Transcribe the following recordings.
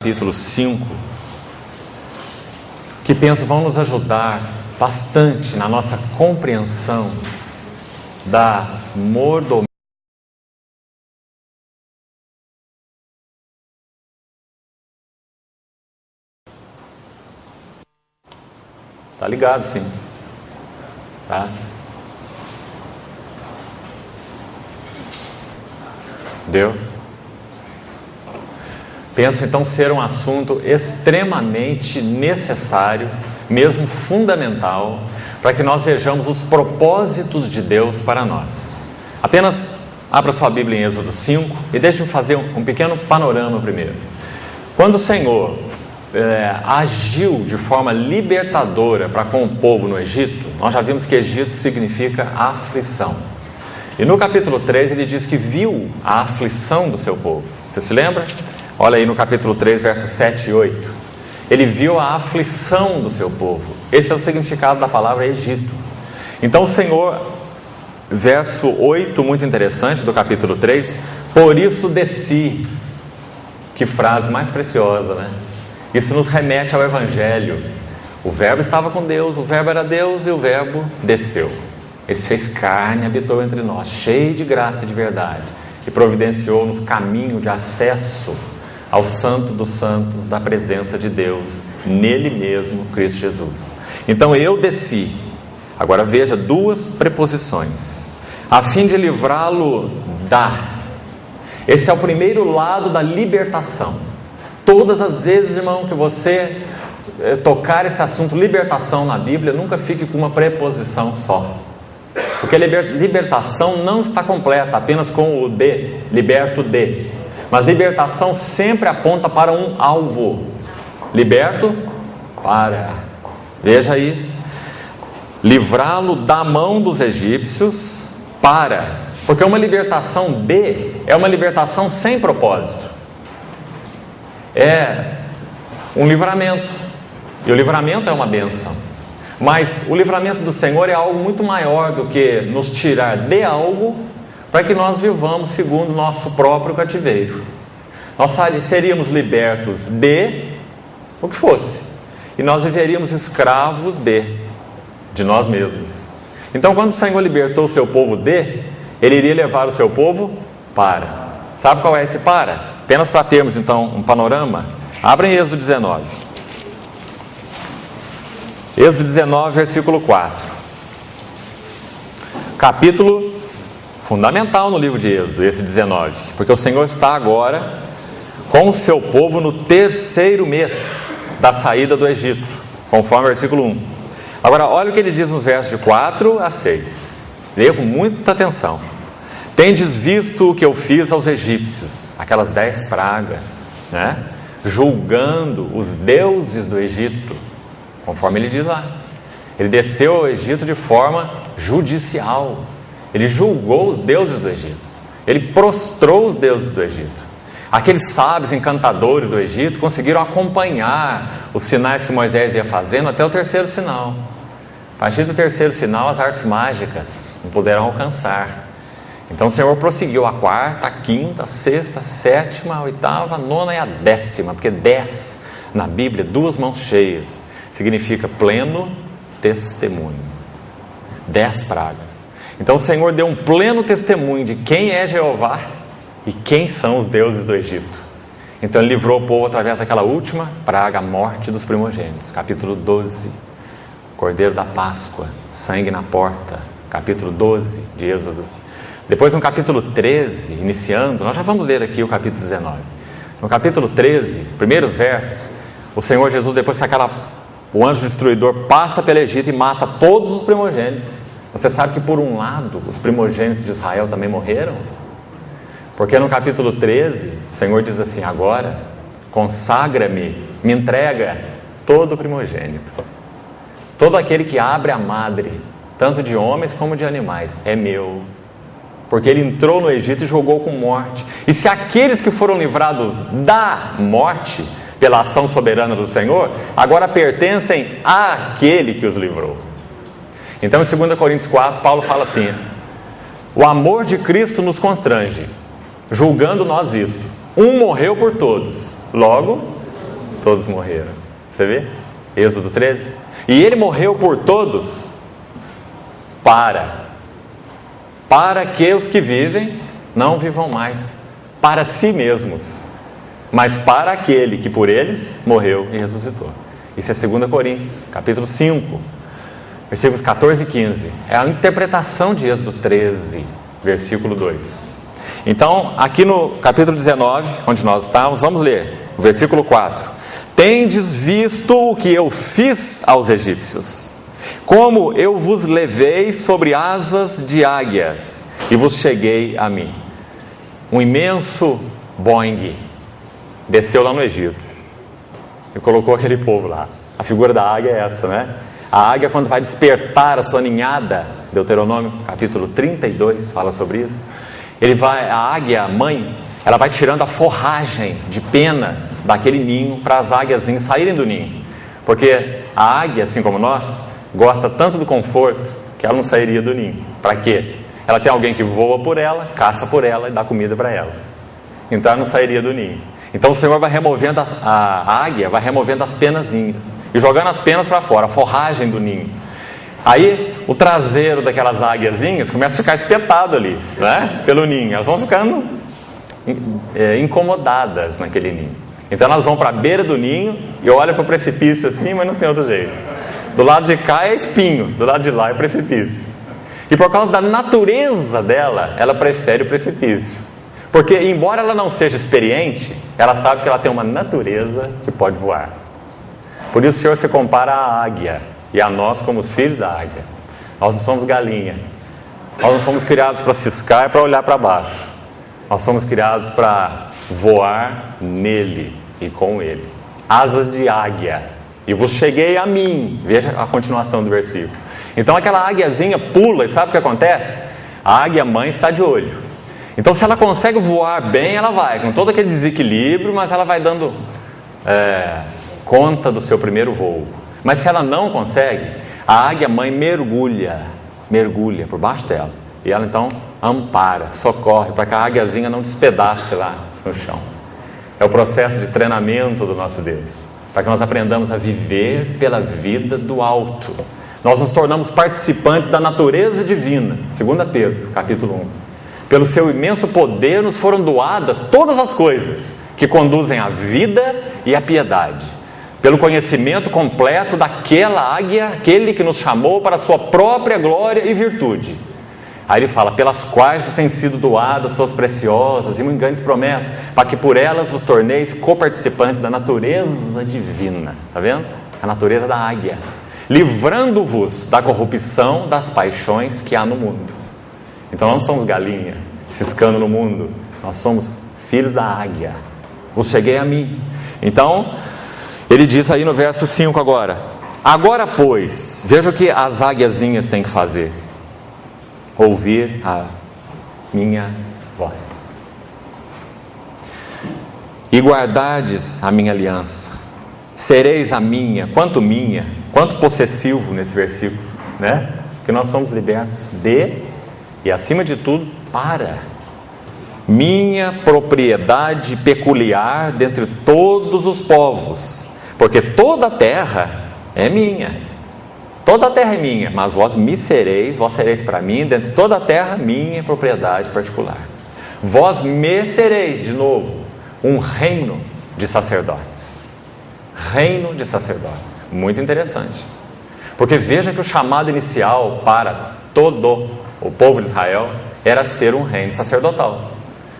capítulo 5, que penso vão nos ajudar bastante na nossa compreensão da mordomia. Tá ligado, sim? Tá? Deu? Penso então ser um assunto extremamente necessário, mesmo fundamental, para que nós vejamos os propósitos de Deus para nós. Apenas abra sua Bíblia em Êxodo 5 e deixe-me fazer um pequeno panorama primeiro. Quando o Senhor agiu de forma libertadora para com o povo no Egito, nós já vimos que Egito significa aflição. E no capítulo 3 ele diz que viu a aflição do seu povo. Você se lembra? Olha aí no capítulo 3, versos 7 e 8. Ele viu a aflição do seu povo. Esse é o significado da palavra Egito. Então o Senhor, verso 8, muito interessante, do capítulo 3, por isso desci. Que frase mais preciosa, né? Isso nos remete ao Evangelho. O Verbo estava com Deus, o Verbo era Deus e o Verbo desceu. Ele se fez carne, habitou entre nós, cheio de graça e de verdade, e providenciou-nos caminho de acesso ao Santo dos Santos da presença de Deus, nele mesmo, Cristo Jesus. Então eu desci. Agora veja duas preposições. A fim de livrá-lo da. Esse é o primeiro lado da libertação. Todas as vezes, irmão, que você tocar esse assunto libertação na Bíblia, nunca fique com uma preposição só. Porque libertação não está completa apenas com o de, liberto de. Mas libertação sempre aponta para um alvo. Liberto para. Veja aí. Livrá-lo da mão dos egípcios para. Porque uma libertação de é uma libertação sem propósito. É um livramento. E o livramento é uma bênção. Mas o livramento do Senhor é algo muito maior do que nos tirar de algo para que nós vivamos segundo o nosso próprio cativeiro. Nós seríamos libertos de o que fosse. E nós viveríamos escravos de nós mesmos. Então quando o Senhor libertou o seu povo Ele iria levar o seu povo para. Sabe qual é esse para? Apenas para termos então um panorama, abra em Êxodo 19. Êxodo 19, versículo 4. Capítulo fundamental no livro de Êxodo, esse 19. Porque o Senhor está agora com o seu povo no terceiro mês da saída do Egito, conforme o versículo 1. Agora olha o que ele diz nos versos de 4 a 6. Leia com muita atenção. Tendes visto o que eu fiz aos egípcios, aquelas 10 pragas, né? Julgando os deuses do Egito, conforme ele diz lá. Ele desceu ao Egito de forma judicial. Ele julgou os deuses do Egito. Ele prostrou os deuses do Egito. Aqueles sábios encantadores do Egito conseguiram acompanhar os sinais que Moisés ia fazendo até o terceiro sinal. A partir do terceiro sinal, as artes mágicas não puderam alcançar. Então o Senhor prosseguiu a quarta, a quinta, a sexta, a sétima, a oitava, a nona e a 10ª, porque 10 na Bíblia, 2 mãos cheias, significa pleno testemunho. 10 pragas. Então o Senhor deu um pleno testemunho de quem é Jeová e quem são os deuses do Egito. Então ele livrou o povo através daquela última praga, a morte dos primogênitos. Capítulo 12, Cordeiro da Páscoa, sangue na porta. Capítulo 12 de Êxodo. Depois no capítulo 13, iniciando, nós já vamos ler aqui o capítulo 19. No capítulo 13, primeiros versos, o Senhor Jesus, depois que o anjo destruidor passa pelo Egito e mata todos os primogênitos. Você sabe que por um lado, os primogênitos de Israel também morreram? Porque no capítulo 13, o Senhor diz assim: agora, consagra-me, me entrega todo primogênito. Todo aquele que abre a madre, tanto de homens como de animais, é meu. Porque ele entrou no Egito e jogou com morte. E se aqueles que foram livrados da morte, pela ação soberana do Senhor, agora pertencem àquele que os livrou. Então em 2 Coríntios 4, Paulo fala assim: o amor de Cristo nos constrange, julgando nós isto: um morreu por todos, logo todos morreram. Você vê? Êxodo 13. E ele morreu por todos para que os que vivem não vivam mais para si mesmos, mas para aquele que por eles morreu e ressuscitou. Isso é 2 Coríntios, capítulo 5, versículos 14 e 15. É a interpretação de Êxodo 13, versículo 2. Então, aqui no capítulo 19, onde nós estamos, vamos ler o versículo 4. Tendes visto o que eu fiz aos egípcios, como eu vos levei sobre asas de águias e vos cheguei a mim. Um imenso Boeing desceu lá no Egito e colocou aquele povo lá. A figura da águia é essa, né? A águia, quando vai despertar a sua ninhada, Deuteronômio capítulo 32 fala sobre isso. A águia mãe, ela vai tirando a forragem de penas daquele ninho para as águiazinhas saírem do ninho, porque a águia, assim como nós, gosta tanto do conforto que ela não sairia do ninho. Para quê? Ela tem alguém que voa por ela, caça por ela e dá comida para ela. Então ela não sairia do ninho. Então o Senhor vai removendo a águia, vai removendo as penazinhas e jogando as penas para fora, a forragem do ninho. Aí o traseiro daquelas águiazinhas começa a ficar espetado ali, né? Pelo ninho. Elas vão ficando incomodadas naquele ninho. Então elas vão para a beira do ninho e olham para o precipício assim, mas não tem outro jeito. Do lado de cá é espinho, do lado de lá é precipício. E por causa da natureza dela, ela prefere o precipício. Porque embora ela não seja experiente, ela sabe que ela tem uma natureza que pode voar. Por isso o Senhor se compara à águia e a nós como os filhos da águia. Nós não somos galinha. Nós não fomos criados para ciscar e para olhar para baixo. Nós somos criados para voar nele e com ele. Asas de águia. E vos cheguei a mim. Veja a continuação do versículo. Então aquela águiazinha pula e sabe o que acontece? A águia mãe está de olho. Então se ela consegue voar bem, ela vai com todo aquele desequilíbrio, mas ela vai dando conta do seu primeiro voo. Mas se ela não consegue, a águia mãe mergulha por baixo dela. E ela então ampara, socorre, para que a águiazinha não despedace lá no chão. É o processo de treinamento do nosso Deus, para que nós aprendamos a viver pela vida do alto. Nós nos tornamos participantes da natureza divina, 2 Pedro, capítulo 1. Pelo seu imenso poder nos foram doadas todas as coisas que conduzem à vida e à piedade. Pelo conhecimento completo daquela águia, aquele que nos chamou para a sua própria glória e virtude. Aí ele fala, pelas quais têm sido doadas suas preciosas e muito grandes promessas, para que por elas vos torneis coparticipantes da natureza divina. Está vendo? A natureza da águia. Livrando-vos da corrupção das paixões que há no mundo. Então nós não somos galinha, ciscando no mundo. Nós somos filhos da águia. Vos cheguei a mim. Então, ele diz aí no verso 5 agora. Agora, pois, veja o que as águiazinhas têm que fazer. Ouvir a minha voz. E guardardes a minha aliança. Sereis a minha, quanto possessivo nesse versículo, né? Que nós somos libertos e acima de tudo, para minha propriedade peculiar dentre todos os povos, porque toda a terra é minha. Toda a terra é minha, mas vós sereis para mim, dentre toda a terra, minha propriedade particular. Vós me sereis, de novo, um reino de sacerdotes. Reino de sacerdotes. Muito interessante. Porque veja que o chamado inicial para todo o povo de Israel era ser um reino sacerdotal.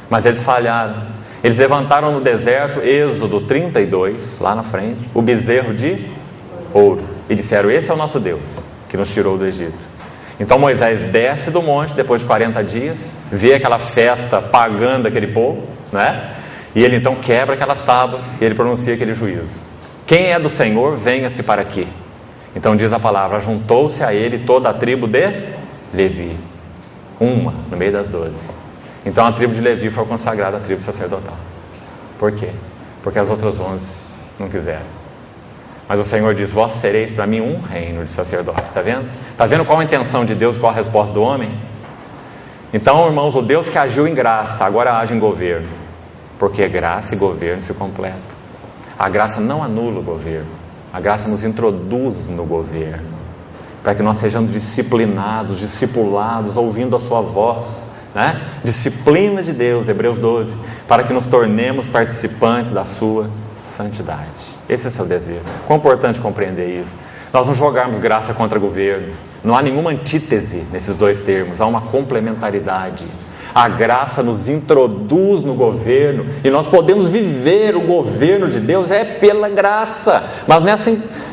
Mas eles falharam. Eles levantaram no deserto, Êxodo 32, lá na frente, o bezerro de ouro. E disseram, esse é o nosso Deus, que nos tirou do Egito. Então Moisés desce do monte, depois de 40 dias, vê aquela festa pagando aquele povo, né? E ele então quebra aquelas tábuas e ele pronuncia aquele juízo. Quem é do Senhor, venha-se para aqui. Então diz a palavra, juntou-se a ele toda a tribo de Levi. Uma, no meio das 12. Então a tribo de Levi foi consagrada à tribo sacerdotal. Por quê? Porque as outras 11 não quiseram. Mas o Senhor diz, vós sereis para mim um reino de sacerdotes. Está vendo? Está vendo qual a intenção de Deus, qual a resposta do homem? Então, irmãos, o Deus que agiu em graça, agora age em governo. Porque graça e governo se completam. A graça não anula o governo, a graça nos introduz no governo, para que nós sejamos disciplinados, discipulados, ouvindo a sua voz, né? Disciplina de Deus, Hebreus 12, para que nos tornemos participantes da sua santidade. Esse é o seu desejo. Quão importante compreender isso. Nós não jogarmos graça contra governo. Não há nenhuma antítese nesses dois termos, há uma complementaridade. A graça nos introduz no governo e nós podemos viver o governo de Deus pela graça. Mas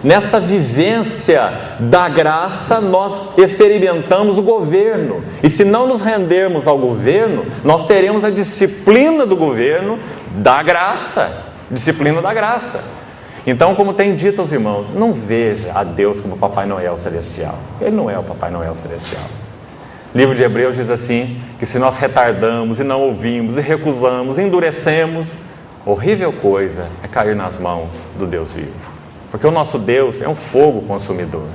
nessa vivência da graça nós experimentamos o governo. E se não nos rendermos ao governo, nós teremos a disciplina do governo da graça. Disciplina da graça. Então, como tem dito aos irmãos, não veja a Deus como o Papai Noel celestial. Ele não é o Papai Noel celestial. O livro de Hebreus diz assim, que se nós retardamos e não ouvimos, e recusamos, e endurecemos, horrível coisa é cair nas mãos do Deus vivo. Porque o nosso Deus é um fogo consumidor.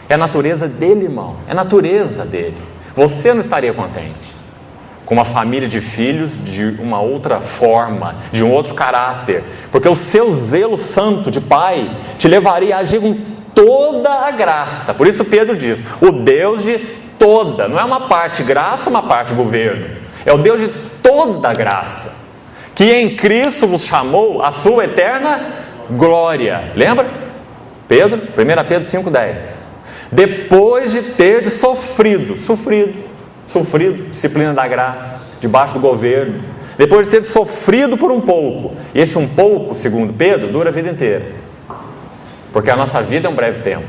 É a natureza dele, irmão. É a natureza dele. Você não estaria contente com uma família de filhos de uma outra forma, de um outro caráter. Porque o seu zelo santo de pai te levaria a agir com toda a graça. Por isso Pedro diz, o Deus de toda, não é uma parte graça, uma parte governo, é o Deus de toda a graça, que em Cristo vos chamou a sua eterna glória. Lembra? 1 Pedro 5,10. Depois de ter sofrido, disciplina da graça, debaixo do governo, depois de ter sofrido por um pouco, e esse um pouco, segundo Pedro, dura a vida inteira, porque a nossa vida é um breve tempo.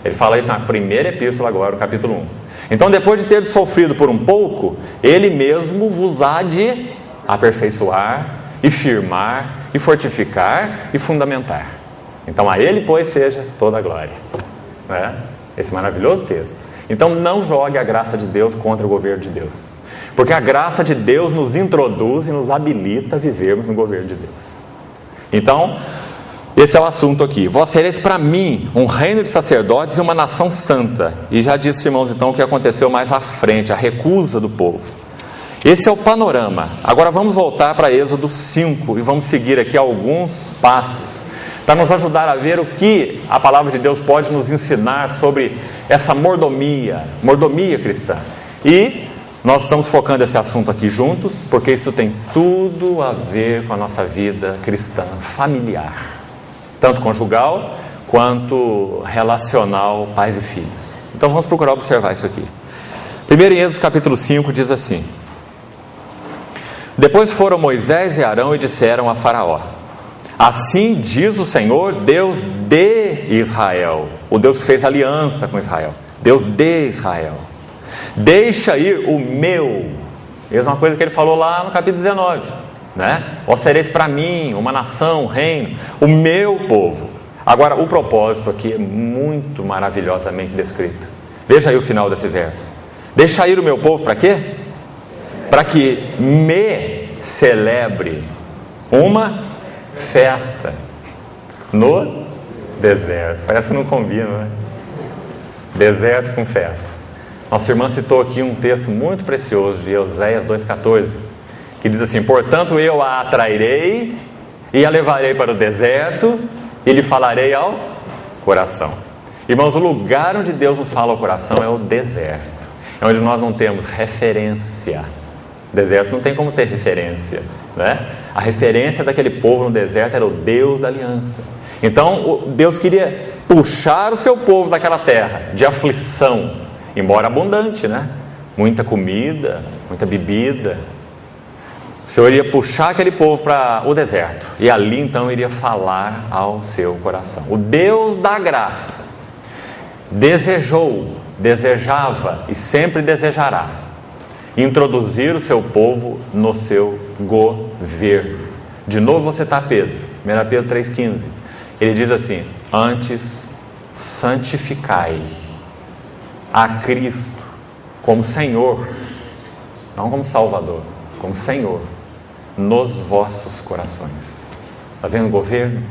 Ele fala isso na primeira epístola agora, no capítulo 1. Então, depois de ter sofrido por um pouco, Ele mesmo vos há de aperfeiçoar, e firmar, e fortificar, e fundamentar. Então, a Ele, pois, seja toda a glória. Né? Esse maravilhoso texto. Então, não jogue a graça de Deus contra o governo de Deus. Porque a graça de Deus nos introduz e nos habilita a vivermos no governo de Deus. Então, esse é o assunto aqui. Vós sereis para mim um reino de sacerdotes e uma nação santa. E já disse, irmãos, então, o que aconteceu mais à frente, a recusa do povo. Esse é o panorama. Agora vamos voltar para Êxodo 5 e vamos seguir aqui alguns passos para nos ajudar a ver o que a palavra de Deus pode nos ensinar sobre essa mordomia cristã. E nós estamos focando esse assunto aqui juntos, porque isso tem tudo a ver com a nossa vida cristã familiar. Tanto conjugal, quanto relacional, pais e filhos. Então vamos procurar observar isso aqui. Primeiro em Êxodo capítulo 5 diz assim: Depois foram Moisés e Arão e disseram a Faraó: Assim diz o Senhor, Deus de Israel, o Deus que fez aliança com Israel, Deus de Israel, deixa ir o meu. Mesma coisa que ele falou lá no capítulo 19. Né? Vós sereis para mim uma nação, um reino, o meu povo. Agora, o propósito aqui é muito maravilhosamente descrito. Veja aí o final desse verso. Deixa ir o meu povo para quê? Para que me celebre uma festa no deserto. Parece que não combina, né? Deserto com festa. Nossa irmã citou aqui um texto muito precioso de Oséias 2,14, que diz assim: Portanto eu a atrairei e a levarei para o deserto e lhe falarei ao coração. Irmãos, o lugar onde Deus nos fala ao coração é o deserto. É onde nós não temos referência. O deserto não tem como ter referência, né? A referência daquele povo no deserto era o Deus da aliança. Então Deus queria puxar o seu povo daquela terra de aflição, embora abundante, né? Muita comida, muita bebida. O Senhor iria puxar aquele povo para o deserto, e ali então iria falar ao seu coração. O Deus da graça desejava e sempre desejará introduzir o seu povo no seu governo. De novo você está Pedro, 1 Pedro 3,15. Ele diz assim: Antes santificai a Cristo como Senhor, não como Salvador, como Senhor, nos vossos corações. Está vendo o governo?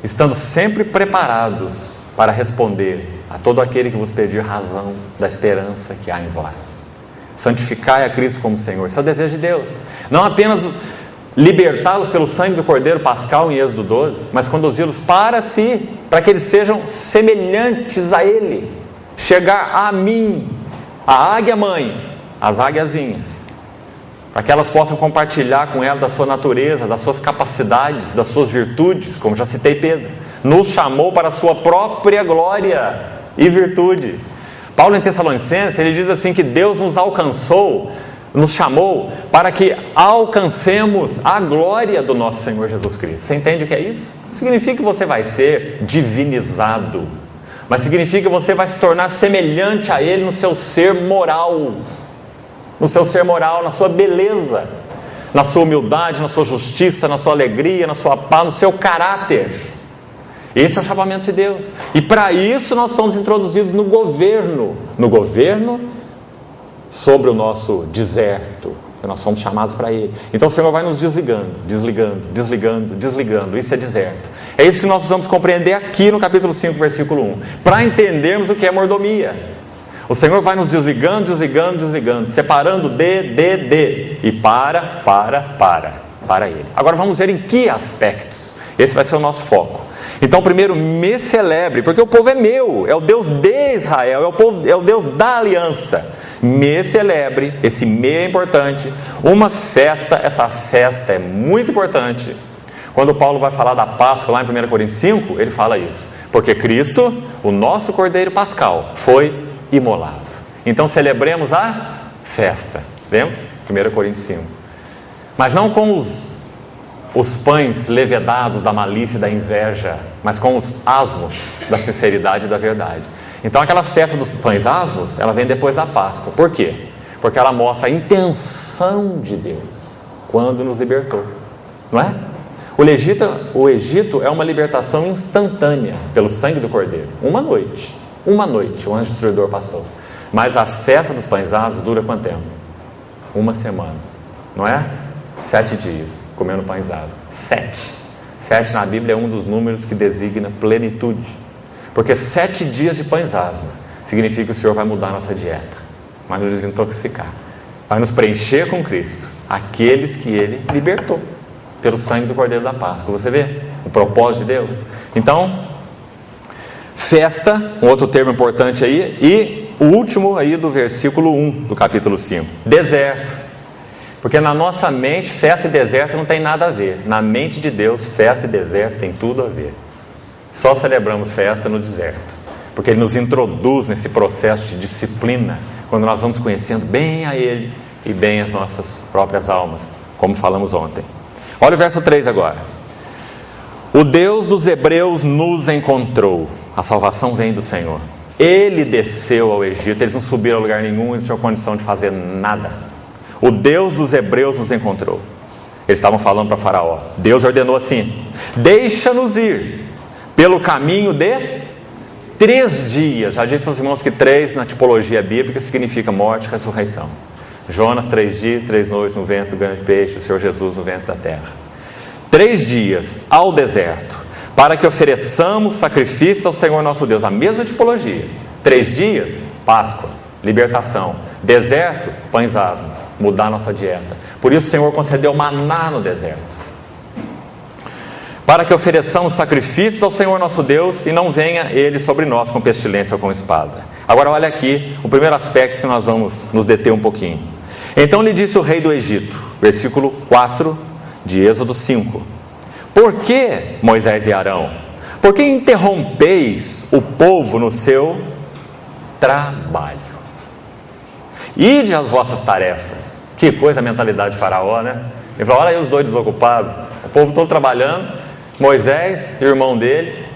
Estando sempre preparados para responder a todo aquele que vos pedir razão da esperança que há em vós. Santificai a Cristo como Senhor. Isso é o desejo de Deus. Não apenas libertá-los pelo sangue do Cordeiro Pascal em Êxodo 12, mas conduzi-los para si, para que eles sejam semelhantes a Ele, chegar a mim, a águia mãe, as águiazinhas, para que elas possam compartilhar com ela da sua natureza, das suas capacidades, das suas virtudes, como já citei Pedro. Nos chamou para a sua própria glória e virtude. Paulo em Tessalonicenses, ele diz assim que Deus nos alcançou, nos chamou para que alcancemos a glória do nosso Senhor Jesus Cristo. Você entende o que é isso? Significa que você vai ser divinizado, mas significa que você vai se tornar semelhante a Ele no seu ser moral, na sua beleza, na sua humildade, na sua justiça, na sua alegria, na sua paz, no seu caráter. Esse é o chamamento de Deus. E para isso nós somos introduzidos no governo sobre o nosso deserto. Nós somos chamados para Ele. Então o Senhor vai nos desligando. Isso é deserto. É isso que nós precisamos compreender aqui no capítulo 5, versículo 1, para entendermos o que é mordomia. O Senhor vai nos desligando, separando de e para Ele. Agora vamos ver em que aspectos. Esse vai ser o nosso foco. Então primeiro, me celebre, porque o povo é meu, é o Deus de Israel, é o Deus da aliança. Me celebre, esse me é importante. Uma festa, essa festa é muito importante. Quando Paulo vai falar da Páscoa lá em 1 Coríntios 5, ele fala isso, porque Cristo, o nosso Cordeiro Pascal, foi imolado. Então celebremos a festa. Lembra? 1 Coríntios 5. Mas não com os pães levedados da malícia e da inveja, mas com os asmos da sinceridade e da verdade. Então aquela festa dos pães asmos, ela vem depois da Páscoa. Por quê? Porque ela mostra a intenção de Deus quando nos libertou. Não é? O Egito é uma libertação instantânea pelo sangue do Cordeiro. Uma noite, o anjo destruidor passou. Mas a festa dos pães asmos dura quanto tempo? Uma semana. Não é? 7 dias comendo pães asmos. 7 na Bíblia é um dos números que designa plenitude. Porque 7 dias de pães asmos significa que o Senhor vai mudar a nossa dieta, vai nos desintoxicar, vai nos preencher com Cristo, aqueles que Ele libertou pelo sangue do Cordeiro da Páscoa. Você vê o propósito de Deus? Então, festa, um outro termo importante aí, e o último aí do versículo 1 do capítulo 5, deserto. Porque na nossa mente, festa e deserto não tem nada a ver. Na mente de Deus, festa e deserto tem tudo a ver. Só celebramos festa no deserto, porque Ele nos introduz nesse processo de disciplina, quando nós vamos conhecendo bem a Ele e bem as nossas próprias almas, como falamos ontem. Olha o verso 3 agora. O Deus dos Hebreus nos encontrou. A salvação vem do Senhor. Ele desceu ao Egito, eles não subiram a lugar nenhum, eles não tinham condição de fazer nada. O Deus dos Hebreus nos encontrou. Eles estavam falando para Faraó. Deus ordenou assim: deixa-nos ir pelo caminho de 3 dias. Já disse aos irmãos que 3 na tipologia bíblica significa morte e ressurreição. Jonas 3 dias, 3 noites no ventre do grande peixe, o Senhor Jesus no ventre da terra. 3 dias ao deserto, para que ofereçamos sacrifício ao Senhor nosso Deus. A mesma tipologia. 3 dias, Páscoa, libertação. Deserto, pães asmos, mudar a nossa dieta. Por isso o Senhor concedeu maná no deserto, para que ofereçamos sacrifícios ao Senhor nosso Deus e não venha Ele sobre nós com pestilência ou com espada. Agora olha aqui o primeiro aspecto que nós vamos nos deter um pouquinho. Então lhe disse o rei do Egito, versículo 4 de Êxodo 5: por que, Moisés e Arão, por que interrompeis o povo no seu trabalho? Ide às vossas tarefas. Que coisa a mentalidade de Faraó, né? Ele falou: olha aí os dois desocupados, o povo todo trabalhando, Moisés e o irmão dele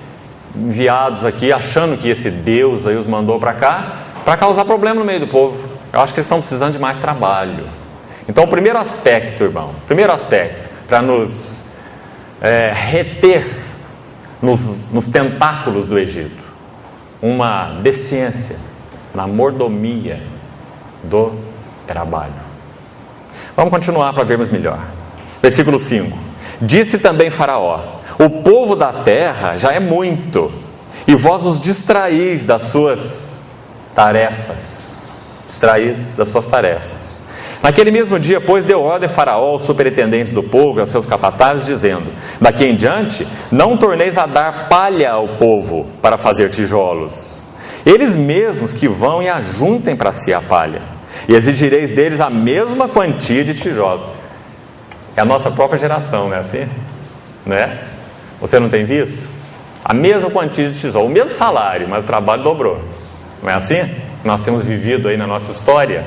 enviados aqui, achando que esse Deus aí os mandou para cá, para causar problema no meio do povo. Eu acho que eles estão precisando de mais trabalho. Então o primeiro aspecto, irmão, para nos reter nos tentáculos do Egito, uma deficiência na mordomia do trabalho. Vamos continuar para vermos melhor. Versículo 5: disse também Faraó: o povo da terra já é muito, e vós os distraís das suas tarefas. Naquele mesmo dia, pois, deu ordem a Faraó, aos superintendentes do povo e aos seus capatazes, dizendo: daqui em diante, não torneis a dar palha ao povo para fazer tijolos. Eles mesmos que vão e ajuntem para si a palha, e exigireis deles a mesma quantia de tijolos. É a nossa própria geração, não é assim? Né? Você não tem visto? A mesma quantia de tijolos, o mesmo salário, mas o trabalho dobrou. Não é assim? Nós temos vivido aí na nossa história.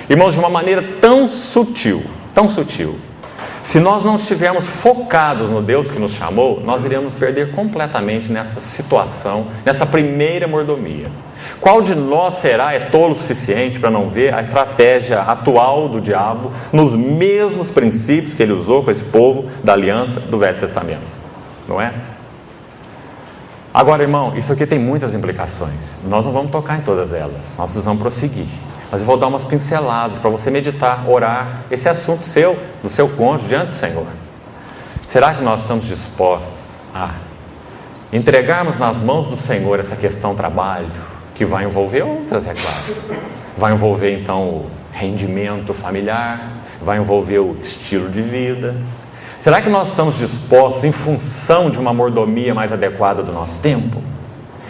Irmãos, de uma maneira tão sutil, se nós não estivermos focados no Deus que nos chamou, nós iremos perder completamente nessa situação, nessa primeira mordomia. Qual de nós será tolo o suficiente para não ver a estratégia atual do diabo nos mesmos princípios que ele usou com esse povo da aliança do Velho Testamento? Não é? Agora, irmão, isso aqui tem muitas implicações. Nós não vamos tocar em todas elas, nós precisamos prosseguir. Mas eu vou dar umas pinceladas para você meditar, orar, esse assunto seu, do seu cônjuge, diante do Senhor. Será que nós estamos dispostos a entregarmos nas mãos do Senhor essa questão trabalho, que vai envolver outras, é claro. Vai envolver, então, o rendimento familiar, vai envolver o estilo de vida. Será que nós estamos dispostos, em função de uma mordomia mais adequada do nosso tempo,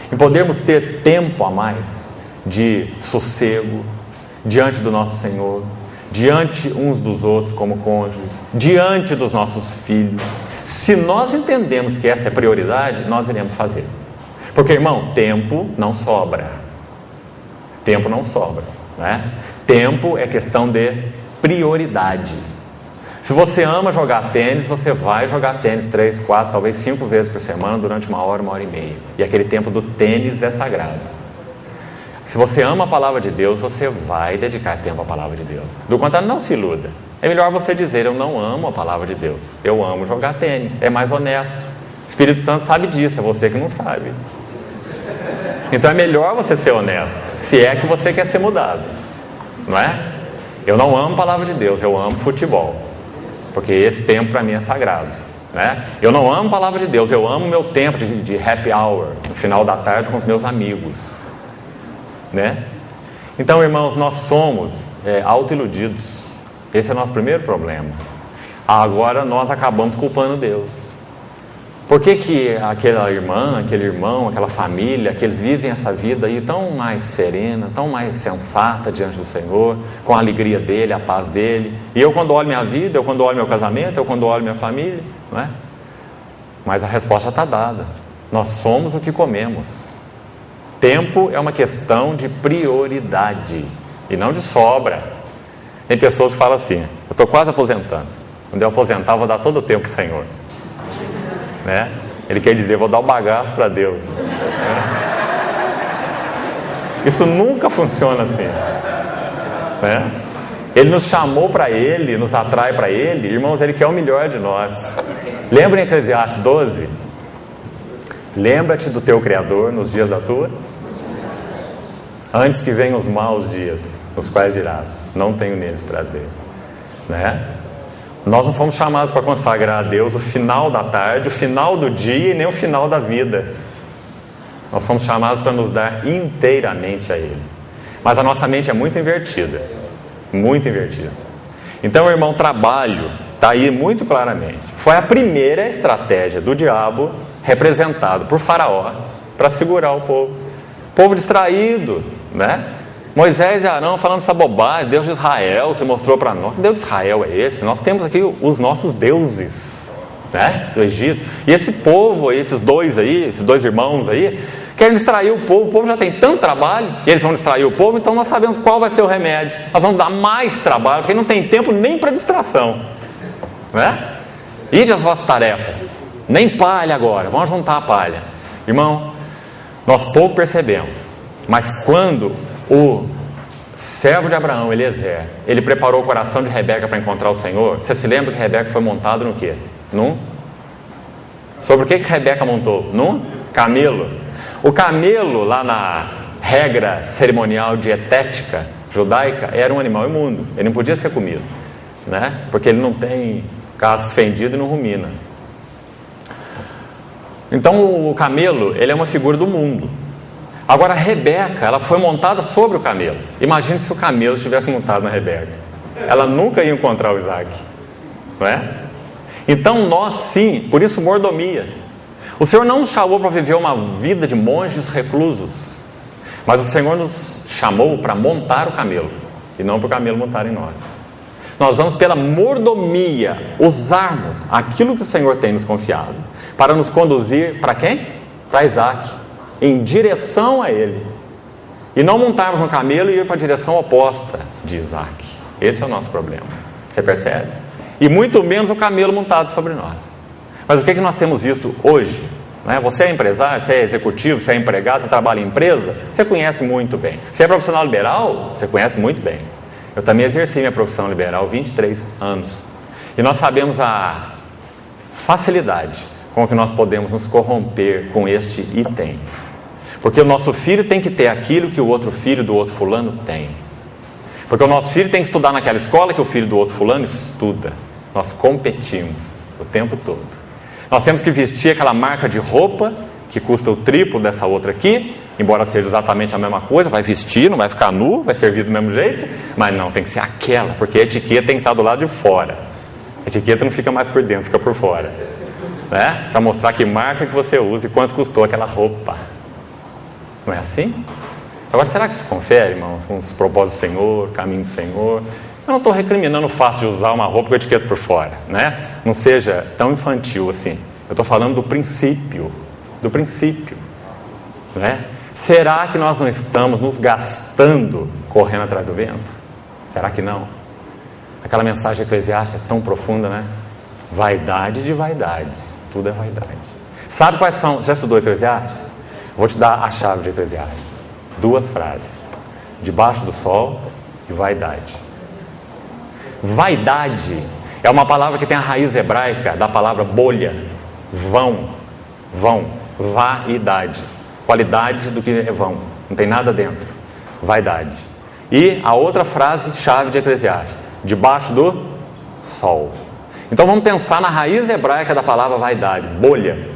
em podermos ter tempo a mais de sossego, diante do nosso Senhor, diante uns dos outros como cônjuges, diante dos nossos filhos? Se nós entendemos que essa é a prioridade, nós iremos fazer. Porque, irmão, tempo não sobra. Tempo não sobra, né? Tempo é questão de prioridade. Se você ama jogar tênis, você vai jogar tênis 3, 4, talvez 5 vezes por semana durante 1 hora, 1 hora e meia. E aquele tempo do tênis é sagrado. Se você ama a palavra de Deus, você vai dedicar tempo à palavra de Deus. Do contrário, não se iluda. É melhor você dizer: eu não amo a palavra de Deus, eu amo jogar tênis. É mais honesto. O Espírito Santo sabe disso, é você que não sabe. Então é melhor você ser honesto, se é que você quer ser mudado. Não é? Eu não amo a palavra de Deus, eu amo futebol, porque esse tempo para mim é sagrado. Né? Eu não amo a palavra de Deus, eu amo o meu tempo de happy hour, no final da tarde com os meus amigos. Né? Então, irmãos, nós somos autoiludidos. Esse é o nosso primeiro problema. Agora nós acabamos culpando Deus. Por que aquela irmã, aquele irmão, aquela família, que eles vivem essa vida aí tão mais serena, tão mais sensata diante do Senhor, com a alegria dele, a paz dele? E eu, quando olho minha vida, eu quando olho meu casamento, eu quando olho minha família, não é? Mas a resposta está dada. Nós somos o que comemos. Tempo é uma questão de prioridade e não de sobra. Tem pessoas que falam assim: eu estou quase aposentando, quando eu aposentar eu vou dar todo o tempo para o Senhor. Né? Ele quer dizer: vou dar o bagaço para Deus. Isso nunca funciona assim. Né? Ele nos chamou para Ele, nos atrai para Ele. Irmãos, Ele quer o melhor de nós. Lembra em Eclesiastes 12? Lembra-te do teu Criador nos dias da tua, antes que venham os maus dias, nos quais dirás: não tenho neles prazer. Né? Nós não fomos chamados para consagrar a Deus o final da tarde, o final do dia e nem o final da vida. Nós fomos chamados para nos dar inteiramente a Ele. Mas a nossa mente é muito invertida. Muito invertida. Então, irmão, trabalho está aí muito claramente. Foi a primeira estratégia do diabo, representado por Faraó, para segurar o povo. Povo distraído, né? Moisés e Arão falando essa bobagem: Deus de Israel se mostrou para nós. Que Deus de Israel é esse? Nós temos aqui os nossos deuses, né? Do Egito. E esse povo aí, esses dois irmãos aí, querem distrair o povo já tem tanto trabalho, e eles vão distrair o povo, então nós sabemos qual vai ser o remédio. Nós vamos dar mais trabalho, porque não tem tempo nem para distração. Né? Ide as vossas tarefas, nem palha agora, vamos juntar a palha. Irmão, nós pouco percebemos, mas quando o servo de Abraão, Eliezer, ele preparou o coração de Rebeca para encontrar o Senhor, você se lembra que Rebeca foi montada no quê? Sobre o que Rebeca montou? Num camelo. O camelo, lá na regra cerimonial dietética judaica, era um animal imundo, ele não podia ser comido, né? Porque ele não tem casco fendido e não rumina. Então o camelo, ele é uma figura do mundo. Agora a Rebeca, ela foi montada sobre o camelo. Imagine se o camelo estivesse montado na Rebeca. ela nunca ia encontrar o Isaac, não é? Então nós sim, por isso mordomia. O Senhor não nos chamou para viver uma vida de monges reclusos, mas o Senhor nos chamou para montar o camelo, e não para o camelo montar em nós. Nós vamos pela mordomia usarmos aquilo que o Senhor tem nos confiado para nos conduzir para quem? Para Isaac, em direção a ele. E não montarmos no camelo e ir para a direção oposta de Isaac. Esse é o nosso problema. Você percebe? E muito menos o camelo montado sobre nós. Mas o que nós temos visto hoje? Né? Você é empresário, você é executivo, você é empregado, você trabalha em empresa, você conhece muito bem. Você é profissional liberal, você conhece muito bem. Eu também exerci minha profissão liberal 23 anos. E nós sabemos a facilidade com que nós podemos nos corromper com este item. Porque o nosso filho tem que ter aquilo que o outro filho do outro fulano tem. Porque o nosso filho tem que estudar naquela escola que o filho do outro fulano estuda. Nós competimos o tempo todo. Nós temos que vestir aquela marca de roupa que custa o triplo dessa outra aqui, embora seja exatamente a mesma coisa, vai vestir, não vai ficar nu, vai servir do mesmo jeito, mas não, tem que ser aquela, porque a etiqueta tem que estar do lado de fora. A etiqueta não fica mais por dentro, fica por fora, né? Para mostrar que marca que você usa e quanto custou aquela roupa. Não é assim? Agora, será que isso confere, irmãos, com os propósitos do Senhor, caminho do Senhor? Eu não estou recriminando o fato de usar uma roupa com a etiqueta por fora, né? Não seja tão infantil assim. Eu estou falando do princípio, né? Será que nós não estamos nos gastando correndo atrás do vento? Será que não? Aquela mensagem eclesiástica é tão profunda, né? Vaidade de vaidades, tudo é vaidade. Sabe quais são? Já estudou Eclesiastes? Vou te dar a chave de Eclesiastes. 2 frases: debaixo do sol e vaidade. Vaidade é uma palavra que tem a raiz hebraica da palavra bolha, vão, vaidade, qualidade do que é vão, não tem nada dentro, vaidade. E a outra frase chave de Eclesiastes: debaixo do sol. Então vamos pensar na raiz hebraica da palavra vaidade, bolha.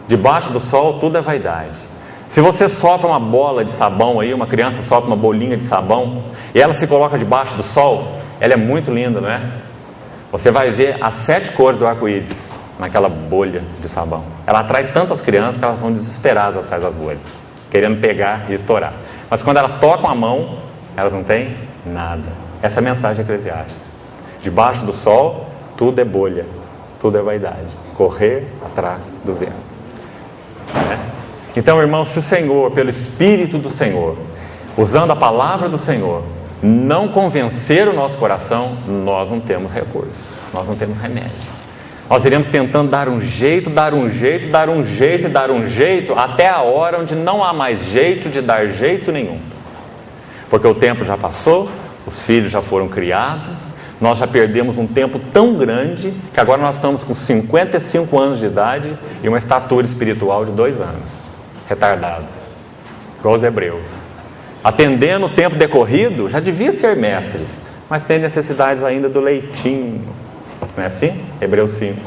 Debaixo do sol tudo é vaidade. Se você sopra uma bola de sabão aí, uma criança sopra uma bolinha de sabão e ela se coloca debaixo do sol, ela é muito linda, não é? Você vai ver as 7 cores do arco-íris naquela bolha de sabão. Ela atrai tantas crianças que elas vão desesperadas atrás das bolhas, querendo pegar e estourar. Mas quando elas tocam a mão, elas não têm nada. Essa é a mensagem de Eclesiastes. Debaixo do sol tudo é bolha, tudo é vaidade. Correr atrás do vento. Então, irmãos, se o Senhor, pelo Espírito do Senhor, usando a palavra do Senhor, não convencer o nosso coração, nós não temos recurso, nós não temos remédio. Nós iremos tentando dar um jeito, até a hora onde não há mais jeito de dar jeito nenhum. Porque o tempo já passou, os filhos já foram criados, nós já perdemos um tempo tão grande que agora nós estamos com 55 anos de idade e uma estatura espiritual de 2 anos, retardados, igual os hebreus. Atendendo o tempo decorrido, já devia ser mestres, mas tem necessidades ainda do leitinho, não é assim? Hebreus 5.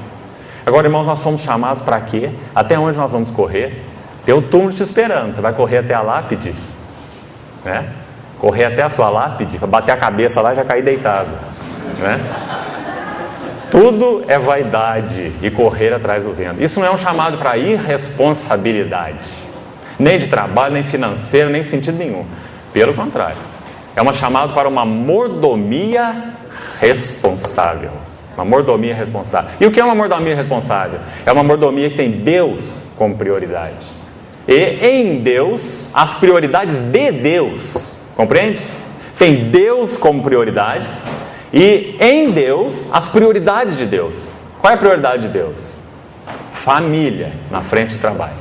Agora, irmãos, nós somos chamados para quê? Até onde nós vamos correr? Tem o túmulo te esperando, você vai correr até a lápide, né? Correr até a sua lápide, para bater a cabeça lá e já cair deitado, né? Tudo é vaidade e correr atrás do vento. Isso não é um chamado para irresponsabilidade, nem de trabalho, nem financeiro, nem sentido nenhum. Pelo contrário, é um chamado para uma mordomia responsável. Uma mordomia responsável. E o que é uma mordomia responsável? É uma mordomia que tem Deus como prioridade. E em Deus, as prioridades de Deus. Compreende? Tem Deus como prioridade. E em Deus, as prioridades de Deus. Qual é a prioridade de Deus? Família, na frente de trabalho.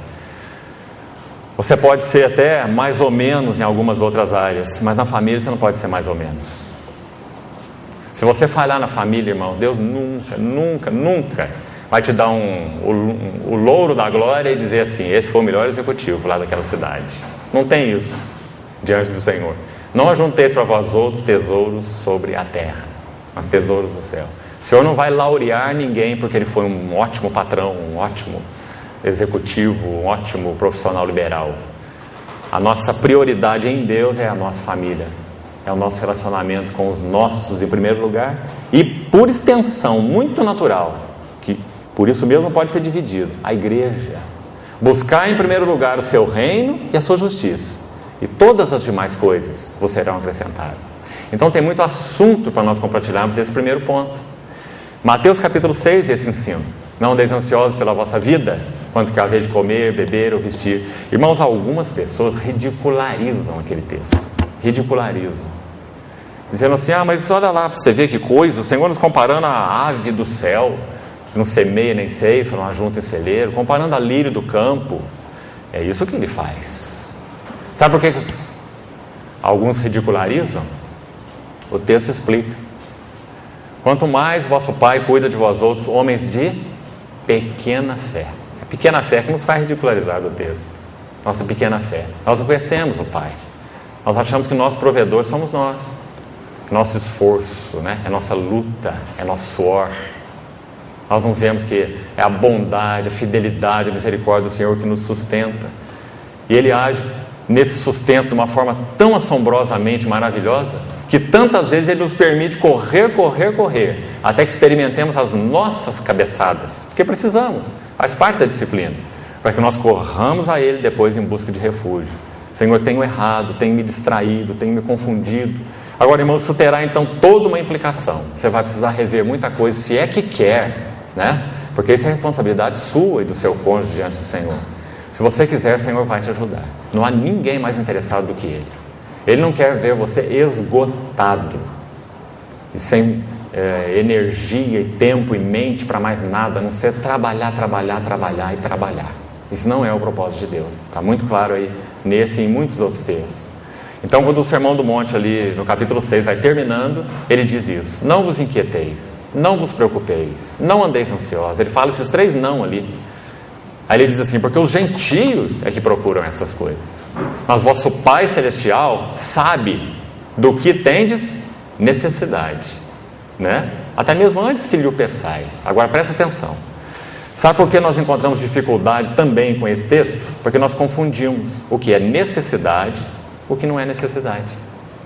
Você pode ser até mais ou menos em algumas outras áreas, mas na família você não pode ser mais ou menos. Se você falhar na família, irmãos, Deus nunca vai te dar o louro da glória e dizer assim: esse foi o melhor executivo lá daquela cidade. Não tem isso diante do Senhor. Não ajunteis para vós outros tesouros sobre a terra, mas tesouros do céu. O Senhor não vai laurear ninguém porque ele foi um ótimo patrão, um ótimo executivo, um ótimo profissional liberal. A nossa prioridade em Deus é a nossa família. é o nosso relacionamento com os nossos em primeiro lugar, e por extensão, muito natural, que por isso mesmo pode ser dividido, a igreja. Buscar em primeiro lugar o seu reino e a sua justiça, e todas as demais coisas vos serão acrescentadas. Então tem muito assunto para nós compartilharmos esse primeiro ponto. Mateus capítulo 6, esse ensino: não andeis ansiosos pela vossa vida, quanto que haver de comer, beber ou vestir. Irmãos, algumas pessoas ridicularizam aquele texto, ridicularizam, dizendo assim: mas olha lá para você ver que coisa, o Senhor nos comparando a ave do céu, que não semeia nem ceifa, não ajunta em celeiro, comparando a lírio do campo. É isso que ele faz. Sabe por que alguns ridicularizam? O texto explica: quanto mais vosso Pai cuida de vós outros, homens de pequena fé. É pequena fé que nos faz ridicularizar do texto. Nossa pequena fé. Nós não conhecemos o Pai. Nós achamos que nosso provedor somos nós. Nosso esforço, né? É nossa luta, é nosso suor. Nós não vemos que é a bondade, a fidelidade, a misericórdia do Senhor que nos sustenta. E Ele age nesse sustento de uma forma tão assombrosamente maravilhosa, que tantas vezes Ele nos permite correr, até que experimentemos as nossas cabeçadas, porque precisamos, faz parte da disciplina, para que nós corramos a Ele depois em busca de refúgio. Senhor, tenho errado, tenho me distraído, tenho me confundido. Agora, irmão, isso terá então toda uma implicação. Você vai precisar rever muita coisa, se é que quer, né? Porque isso é responsabilidade sua e do seu cônjuge diante do Senhor. Se você quiser, o Senhor vai te ajudar. Não há ninguém mais interessado do que Ele. Ele não quer ver você esgotado e sem energia e tempo e mente para mais nada, a não ser trabalhar. Isso não é o propósito de Deus. Está muito claro aí nesse e em muitos outros textos. Então, quando o Sermão do Monte ali no capítulo 6 vai terminando, ele diz isso: não vos inquieteis, não vos preocupeis, não andeis ansiosos. Ele fala esses 3 não ali. Aí ele diz assim: porque os gentios é que procuram essas coisas, mas vosso Pai Celestial sabe do que tendes necessidade, né? Até mesmo antes que lhe o peçais. Agora presta atenção. Sabe por que nós encontramos dificuldade também com esse texto? Porque nós confundimos o que é necessidade, o que não é necessidade.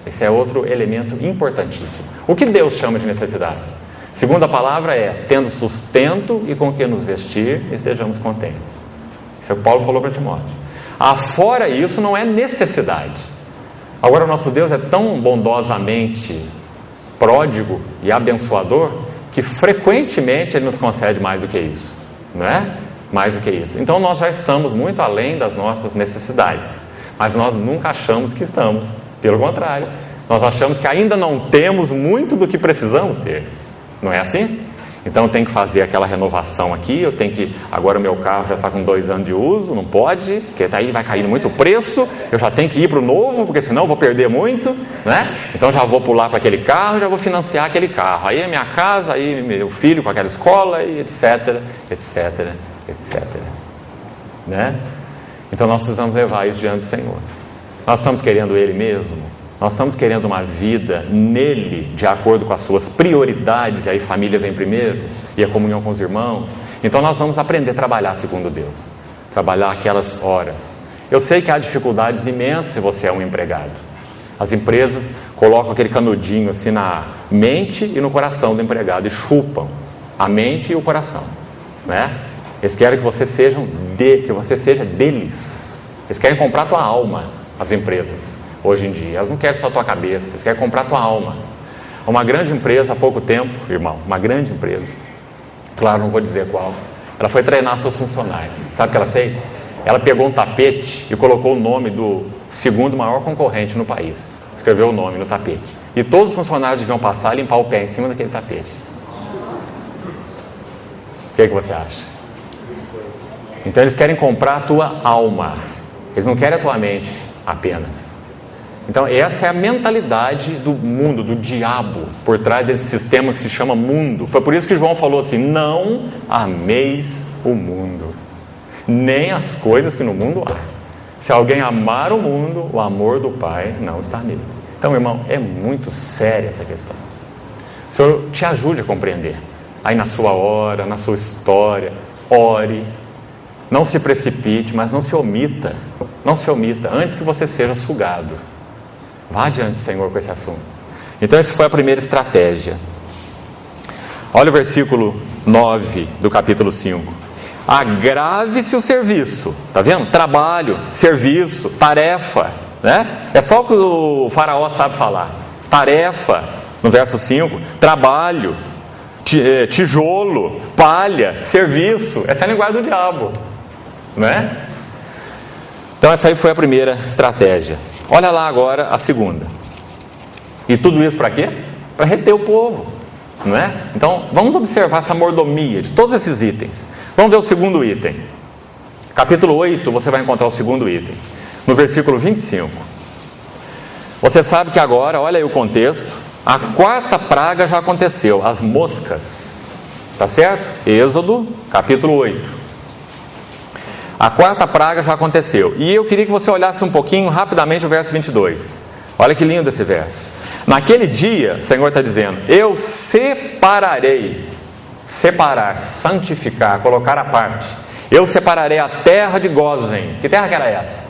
Esse é outro elemento importantíssimo. O que Deus chama de necessidade? Segunda palavra é: tendo sustento e com que nos vestir, estejamos contentes. Isso é o que Paulo falou para Timóteo. Afora isso, não é necessidade. Agora, o nosso Deus é tão bondosamente pródigo e abençoador, que frequentemente Ele nos concede mais do que isso, não é? Mais do que isso. Então, nós já estamos muito além das nossas necessidades, mas nós nunca achamos que estamos. Pelo contrário, nós achamos que ainda não temos muito do que precisamos ter. Não é assim? Então eu tenho que fazer aquela renovação aqui, eu tenho que... Agora o meu carro já está com 2 anos de uso, não pode, porque daí vai caindo muito o preço, eu já tenho que ir para o novo, porque senão eu vou perder muito, né? Então já vou pular para aquele carro, já vou financiar aquele carro. Aí a minha casa, aí meu filho com aquela escola, e etc, né? Então nós precisamos levar isso diante do Senhor. Nós estamos querendo Ele mesmo? Nós estamos querendo uma vida nele, de acordo com as suas prioridades, e aí família vem primeiro, e a comunhão com os irmãos. Então nós vamos aprender a trabalhar segundo Deus, trabalhar aquelas horas. Eu sei que há dificuldades imensas se você é um empregado. As empresas colocam aquele canudinho assim na mente e no coração do empregado e chupam a mente e o coração, né? Eles querem que você seja deles. Eles querem comprar a tua alma, as empresas. Hoje em dia, elas não querem só a tua cabeça, eles querem comprar a tua alma. Uma grande empresa, há pouco tempo, irmão, uma grande empresa, claro, não vou dizer qual, ela foi treinar seus funcionários. Sabe o que ela fez? Ela pegou um tapete e colocou o nome do segundo maior concorrente no país. Escreveu o nome no tapete. E todos os funcionários deviam passar e limpar o pé em cima daquele tapete. O que você acha? Então eles querem comprar a tua alma. Eles não querem a tua mente apenas. Então essa é a mentalidade do mundo, do diabo, por trás desse sistema que se chama mundo. Foi por isso que João falou assim: não ameis o mundo, nem as coisas que no mundo há. Se alguém amar o mundo, o amor do Pai não está nele. Então, irmão, é muito séria essa questão. O Senhor te ajude a compreender. Aí na sua hora, na sua história, ore. Não se precipite, mas não se omita. Não se omita, antes que você seja sugado. Vá adiante, Senhor, com esse assunto. Então essa foi a primeira estratégia. Olha o versículo 9 do capítulo 5. Agrave-se o serviço. Está vendo? Trabalho, serviço, tarefa, né? É só o que o faraó sabe falar. Tarefa, no verso 5. Trabalho, tijolo, palha, serviço. Essa é a linguagem do diabo, né? Então essa aí foi a primeira estratégia. Olha lá agora a segunda. E tudo isso para quê? Para reter o povo, não é? Então vamos observar essa mordomia de todos esses itens. Vamos ver o segundo item. Capítulo 8, você vai encontrar o segundo item. No versículo 25. Você sabe que agora, olha aí o contexto, a quarta praga já aconteceu, as moscas. Tá certo? Êxodo, capítulo 8. A quarta praga já aconteceu. E eu queria que você olhasse um pouquinho rapidamente o verso 22. Olha que lindo esse verso. Naquele dia, o Senhor está dizendo: eu separarei. Separar, santificar, colocar à parte. Eu separarei a terra de Gósen. Que terra que era essa?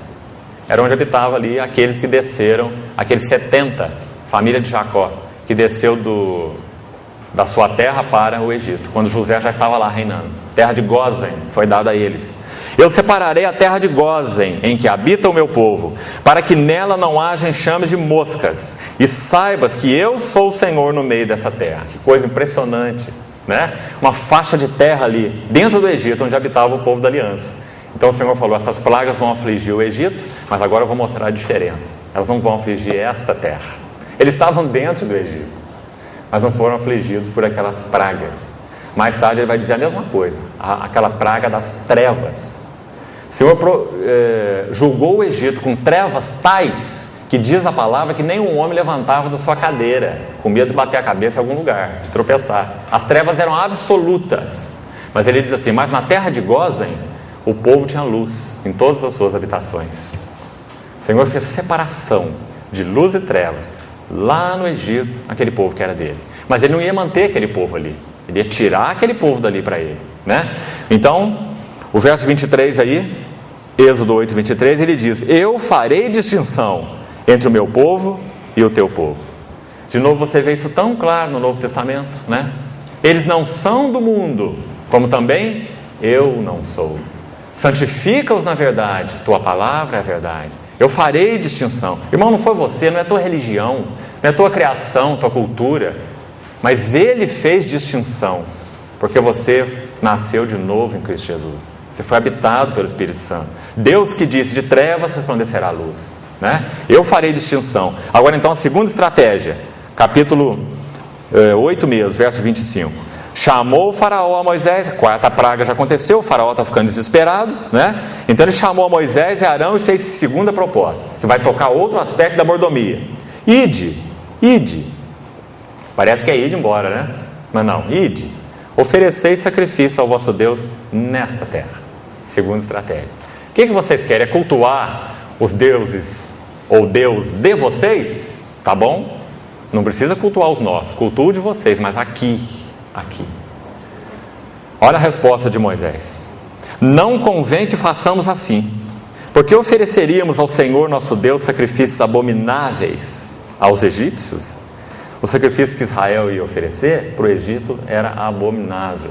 Era onde habitava ali aqueles que desceram, aqueles 70, família de Jacó, que desceu da sua terra para o Egito, quando José já estava lá reinando. Terra de Gósen foi dada a eles. Eu separarei a terra de Gósen, em que habita o meu povo, para que nela não haja enxames de moscas, e saibas que eu sou o Senhor no meio dessa terra. Que coisa impressionante, né? Uma faixa de terra ali, dentro do Egito, onde habitava o povo da aliança. Então o Senhor falou: essas pragas vão afligir o Egito, mas agora eu vou mostrar a diferença. Elas não vão afligir esta terra. Eles estavam dentro do Egito, mas não foram afligidos por aquelas pragas. Mais tarde ele vai dizer a mesma coisa, aquela praga das trevas. O Senhor julgou o Egito com trevas tais, que diz a palavra que nenhum homem levantava da sua cadeira, com medo de bater a cabeça em algum lugar, de tropeçar. As trevas eram absolutas. Mas ele diz assim: mas na terra de Gósen, o povo tinha luz em todas as suas habitações. O Senhor fez separação de luz e trevas lá no Egito, aquele povo que era dele. Mas ele não ia manter aquele povo ali, ele ia tirar aquele povo dali para ele, né? Então, o verso 23 aí, Êxodo 8, 23, ele diz: eu farei distinção entre o meu povo e o teu povo. De novo você vê isso tão claro no Novo Testamento, né? Eles não são do mundo, como também eu não sou. Santifica-os na verdade, tua palavra é a verdade. Eu farei distinção. Irmão, não foi você, não é tua religião, não é tua criação, tua cultura, mas Ele fez distinção, porque você nasceu de novo em Cristo Jesus. Você foi habitado pelo Espírito Santo. Deus que disse: de trevas resplandecerá a luz, né? Eu farei distinção. Agora então a segunda estratégia, capítulo 8 mesmo, verso 25. Chamou o faraó a Moisés, a quarta praga já aconteceu, o faraó está ficando desesperado, né? Então ele chamou a Moisés e Arão e fez segunda proposta, que vai tocar outro aspecto da mordomia. Ide, parece que é ide embora, né? Mas não, ide, oferecei sacrifício ao vosso Deus nesta terra. Segunda estratégia. O que vocês querem? É cultuar os deuses ou Deus de vocês? Tá bom? Não precisa cultuar os nossos, cultua o de vocês, mas aqui. Olha a resposta de Moisés: não convém que façamos assim, porque ofereceríamos ao Senhor nosso Deus sacrifícios abomináveis aos egípcios. O sacrifício que Israel ia oferecer para o Egito era abominável,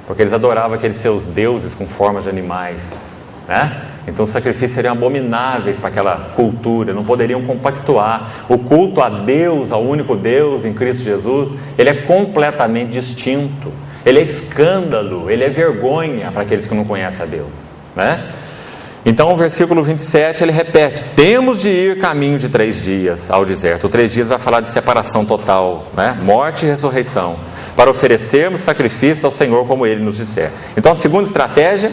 porque eles adoravam aqueles seus deuses com forma de animais, né? Então os sacrifícios seriam abomináveis para aquela cultura, não poderiam compactuar. O culto a Deus, ao único Deus em Cristo Jesus, ele é completamente distinto. Ele é escândalo, ele é vergonha para aqueles que não conhecem a Deus, né? Então o versículo 27 ele repete: temos de ir caminho de 3 dias ao deserto. O 3 dias vai falar de separação total, né? Morte e ressurreição, para oferecermos sacrifício ao Senhor como Ele nos disser. Então a segunda estratégia: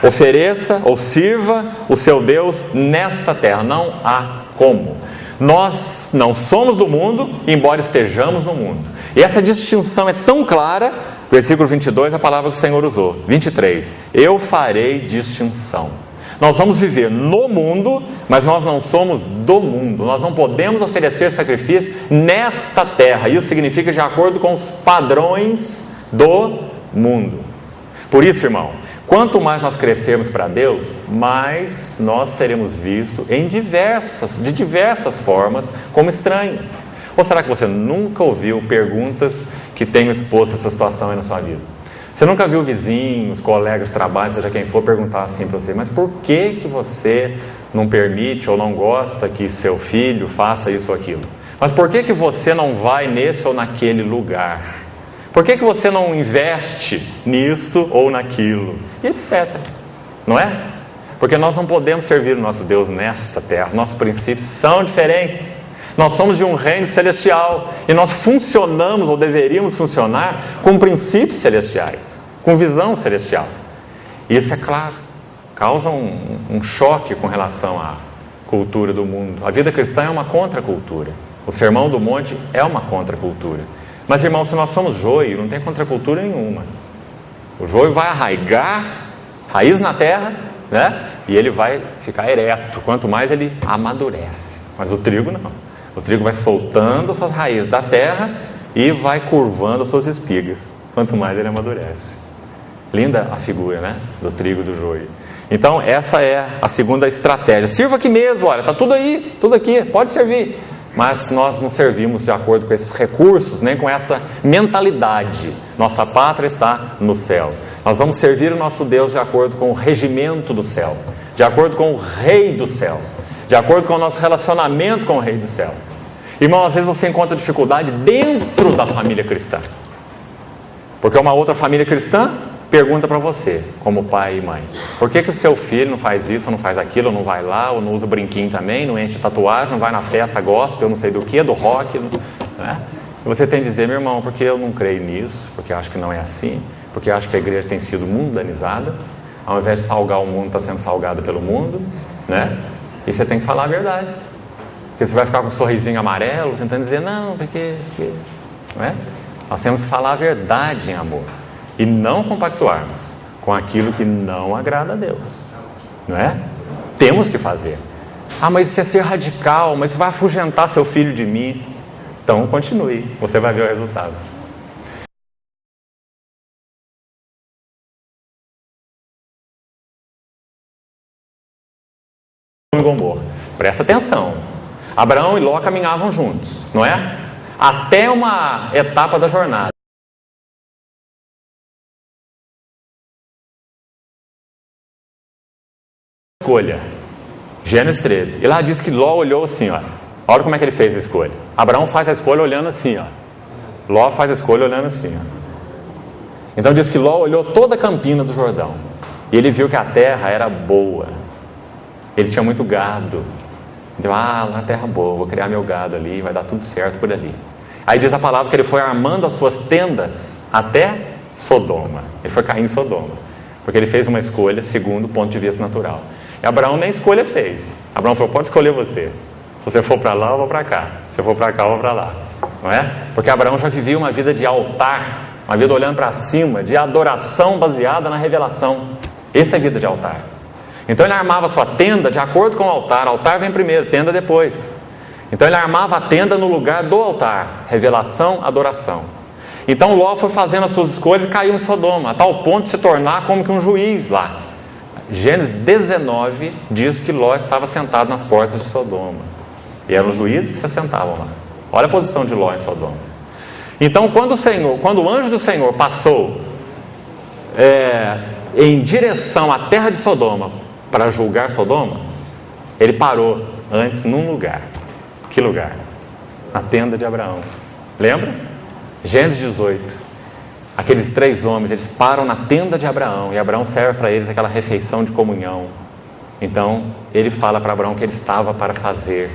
ofereça ou sirva o seu Deus nesta terra. Não há como. Nós não somos do mundo, embora estejamos no mundo. E essa distinção é tão clara. Versículo 22, a palavra que o Senhor usou. 23, eu farei distinção. Nós vamos viver no mundo, mas nós não somos do mundo. Nós não podemos oferecer sacrifício nesta terra. Isso significa de acordo com os padrões do mundo. Por isso, irmão, quanto mais nós crescermos para Deus, mais nós seremos vistos de diversas formas como estranhos. Ou será que você nunca ouviu perguntas que tenham exposto essa situação aí na sua vida? Você nunca viu vizinhos, colegas de trabalho, seja quem for, perguntar assim para você: mas por que você não permite ou não gosta que seu filho faça isso ou aquilo? Mas por que você não vai nesse ou naquele lugar? Por que você não investe nisso ou naquilo? E etc. Não é? Porque nós não podemos servir o nosso Deus nesta terra. Nossos princípios são diferentes. Nós somos de um reino celestial e nós funcionamos, ou deveríamos funcionar, com princípios celestiais, com visão celestial. Isso, é claro, causa um choque com relação à cultura do mundo. A vida cristã é uma contracultura. O Sermão do Monte é uma contracultura. Mas, irmãos, se nós somos joio, não tem contracultura nenhuma. O joio vai arraigar, raiz na terra, né? E ele vai ficar ereto, quanto mais ele amadurece. Mas o trigo não. O trigo vai soltando suas raízes da terra e vai curvando as suas espigas, quanto mais ele amadurece. Linda a figura, né? Do trigo e do joio. Então, essa é a segunda estratégia. Sirva aqui mesmo, olha, está tudo aí, tudo aqui, pode servir. Mas nós não servimos de acordo com esses recursos, nem com essa mentalidade. Nossa pátria está no céu. Nós vamos servir o nosso Deus de acordo com o regimento do céu, de acordo com o Rei dos céus, de acordo com o nosso relacionamento com o Rei do céu. Irmão, às vezes você encontra dificuldade dentro da família cristã, porque uma outra família cristã pergunta para você, como pai e mãe: por que o seu filho não faz isso, não faz aquilo, não vai lá, ou não usa brinquinho também, não enche tatuagem, não vai na festa gospel, não sei do que, do rock, né? E você tem que dizer: meu irmão, porque eu não creio nisso, porque eu acho que não é assim, porque eu acho que a igreja tem sido mundanizada, ao invés de salgar o mundo, está sendo salgada pelo mundo, né? E você tem que falar a verdade, porque você vai ficar com um sorrisinho amarelo, tentando dizer: não, porque não é? Nós temos que falar a verdade em amor e não compactuarmos com aquilo que não agrada a Deus, não é? Temos que fazer. Ah, mas isso é ser radical, mas isso vai afugentar seu filho de mim. Então continue, você vai ver o resultado. Presta atenção. Abraão e Ló caminhavam juntos, não é? Até uma etapa da jornada. Escolha. Gênesis 13. E lá diz que Ló olhou assim, ó. Olha como é que ele fez a escolha. Abraão faz a escolha olhando assim, ó. Ló faz a escolha olhando assim, ó. Então diz que Ló olhou toda a campina do Jordão. E ele viu que a terra era boa. Ele tinha muito gado. Então, na terra boa, vou criar meu gado ali, vai dar tudo certo por ali. Aí diz a palavra que ele foi armando as suas tendas até Sodoma. Ele foi cair em Sodoma, porque ele fez uma escolha segundo o ponto de vista natural. E Abraão nem escolha fez. Abraão falou: pode escolher você. Se você for para lá, eu vou para cá. Se eu for para cá, eu vou para lá. Não é? Porque Abraão já vivia uma vida de altar, uma vida olhando para cima, de adoração baseada na revelação. Essa é a vida de altar. Então ele armava a sua tenda de acordo com o altar. O altar vem primeiro, tenda depois. Então ele armava a tenda no lugar do altar. Revelação, adoração. Então Ló foi fazendo as suas escolhas e caiu em Sodoma, a tal ponto de se tornar como que um juiz lá. Gênesis 19 diz que Ló estava sentado nas portas de Sodoma. E eram os juízes que se sentavam lá. Olha a posição de Ló em Sodoma. Então quando o anjo do Senhor passou em direção à terra de Sodoma para julgar Sodoma, ele parou antes num lugar. Que lugar? Na tenda de Abraão. Lembra? Gênesis 18. Aqueles 3 homens, eles param na tenda de Abraão, e Abraão serve para eles aquela refeição de comunhão. Então ele fala para Abraão que ele estava para fazer.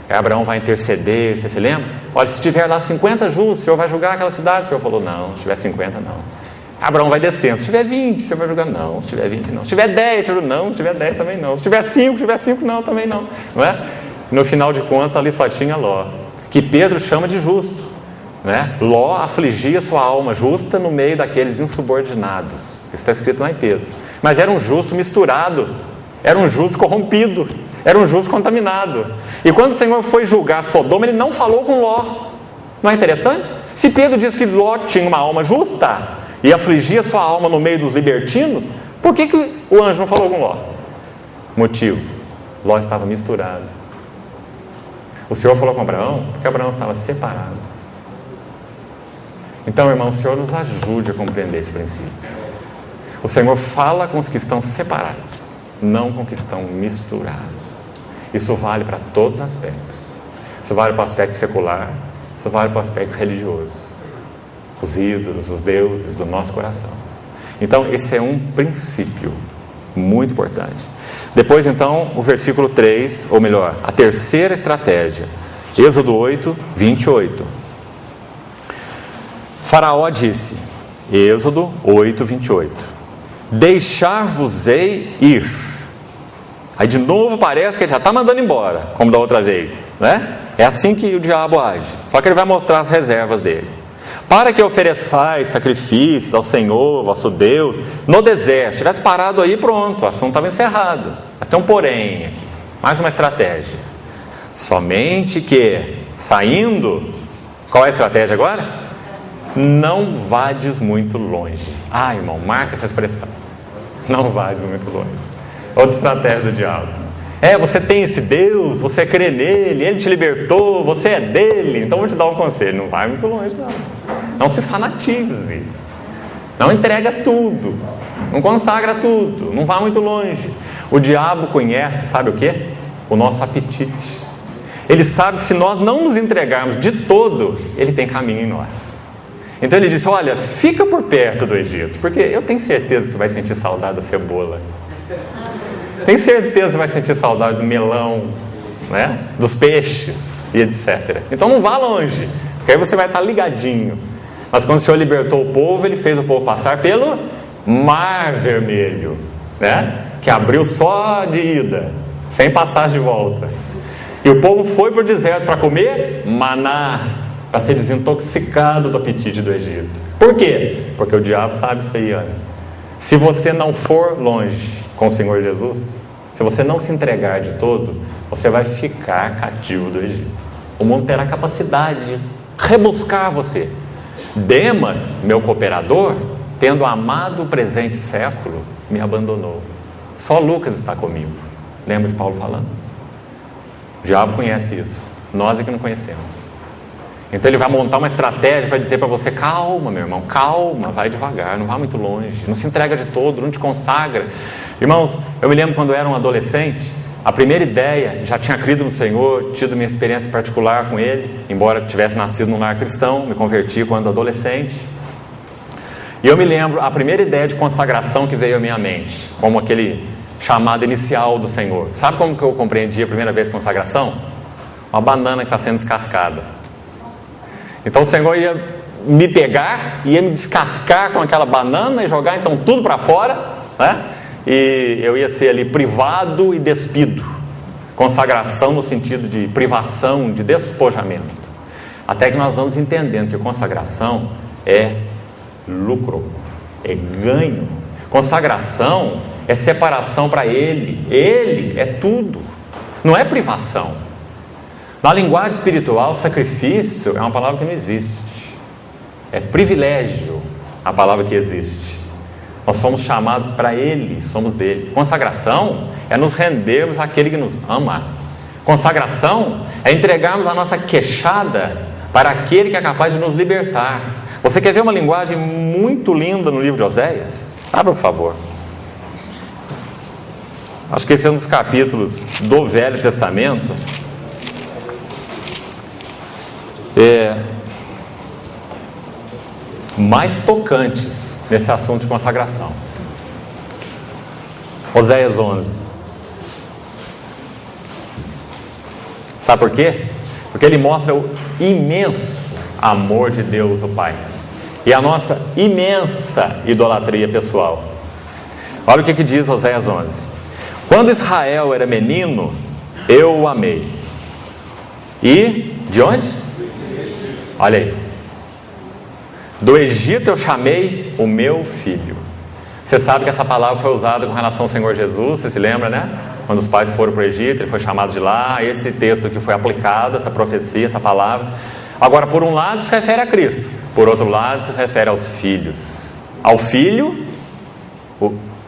Aí Abraão vai interceder, você se lembra? Olha, se tiver lá 50 justos, o Senhor vai julgar aquela cidade? O Senhor falou: não, se tiver 50 não. Abraão vai descendo: se tiver 20, você vai julgar? Não. Se tiver 20, não. Se tiver 10, eu não. Se tiver 10, também não. Se tiver 5, não, também não. Não é? No final de contas, ali só tinha Ló, que Pedro chama de justo, né? Ló afligia sua alma justa no meio daqueles insubordinados. Isso está escrito lá em Pedro. Mas era um justo misturado, era um justo corrompido, era um justo contaminado. E quando o Senhor foi julgar Sodoma, ele não falou com Ló. Não é interessante? Se Pedro diz que Ló tinha uma alma justa e afligia sua alma no meio dos libertinos, Por que o anjo não falou com Ló? Motivo: Ló estava misturado. O Senhor falou com Abraão porque Abraão estava separado. Então, irmão, o Senhor nos ajude a compreender esse princípio. O Senhor fala com os que estão separados, não com os que estão misturados. Isso vale para todos os aspectos. Isso vale para o aspecto secular, isso vale para o aspecto religioso. Os ídolos, os deuses do nosso coração. Então, esse é um princípio muito importante. Depois, então, o versículo 3, ou melhor, a terceira estratégia. Êxodo 8, 28. Faraó disse, Êxodo 8, 28, deixar-vos-ei ir. Aí de novo parece que ele já está mandando embora, como da outra vez, né? É assim que o diabo age, só que ele vai mostrar as reservas dele. Para que ofereçais sacrifícios ao Senhor, vosso Deus, no deserto. Se tivesse parado aí, pronto, o assunto estava encerrado. Mas tem um porém aqui, mais uma estratégia. Somente que, saindo, qual é a estratégia agora? Não vades muito longe. Ah, irmão, marca essa expressão. Não vades muito longe. Outra estratégia do diabo. Você tem esse Deus, você crê nele, ele te libertou, você é dele. Então vou te dar um conselho, não vai muito longe não. Não se fanatize. Não entrega tudo. Não consagra tudo. Não vá muito longe. O diabo conhece, sabe o quê? O nosso apetite. Ele sabe que se nós não nos entregarmos de todo, ele tem caminho em nós. Então ele disse, olha, fica por perto do Egito, porque eu tenho certeza que você vai sentir saudade da cebola. Tenho certeza que você vai sentir saudade do melão, né? Dos peixes e etc. Então não vá longe, porque aí você vai estar ligadinho. Mas quando o Senhor libertou o povo, ele fez o povo passar pelo Mar Vermelho, né? Que abriu só de ida, sem passagem de volta. E o povo foi para o deserto para comer maná, para ser desintoxicado do apetite do Egito. Por quê? Porque o diabo sabe isso aí, olha. Se você não for longe com o Senhor Jesus, se você não se entregar de todo, você vai ficar cativo do Egito. O mundo terá capacidade de rebuscar você. Demas, meu cooperador, tendo amado o presente século, me abandonou. Só Lucas está comigo. Lembra de Paulo falando? O diabo conhece isso. Nós é que não conhecemos. Então ele vai montar uma estratégia para dizer para você, calma meu irmão, calma, vai devagar, não vá muito longe, não se entrega de todo, não te consagra. Irmãos, eu me lembro quando eu era um adolescente, a primeira ideia, já tinha crido no Senhor, tido minha experiência particular com Ele, embora tivesse nascido num lar cristão, me converti quando adolescente. E eu me lembro, a primeira ideia de consagração que veio à minha mente, como aquele chamado inicial do Senhor. Sabe como que eu compreendi a primeira vez consagração? Uma banana que está sendo descascada. Então o Senhor ia me pegar, ia me descascar com aquela banana e jogar então tudo para fora, né? E eu ia ser ali privado e despido. Consagração no sentido de privação, de despojamento. Até que nós vamos entendendo que consagração é lucro, é ganho. Consagração é separação para Ele. Ele é tudo, não é privação. Na linguagem espiritual, sacrifício é uma palavra que não existe. É privilégio a palavra que existe. Nós somos chamados para Ele, somos dele. Consagração é nos rendermos àquele que nos ama. Consagração é entregarmos a nossa queixada para aquele que é capaz de nos libertar. Você quer ver uma linguagem muito linda no livro de Oséias? Abra, por favor. Acho que esse é um dos capítulos do Velho Testamento mais tocantes nesse assunto de consagração. Oséias 11. Sabe por quê? Porque ele mostra o imenso amor de Deus o Pai e a nossa imensa idolatria pessoal. Olha o que diz Oséias 11. Quando Israel era menino, eu o amei. E de onde? Olha aí. Do Egito eu chamei o meu filho. Você sabe que essa palavra foi usada com relação ao Senhor Jesus, você se lembra, né? Quando os pais foram para o Egito, ele foi chamado de lá. Esse texto que foi aplicado, essa profecia, essa palavra. Agora, por um lado se refere a Cristo, por outro lado se refere aos filhos. Ao filho,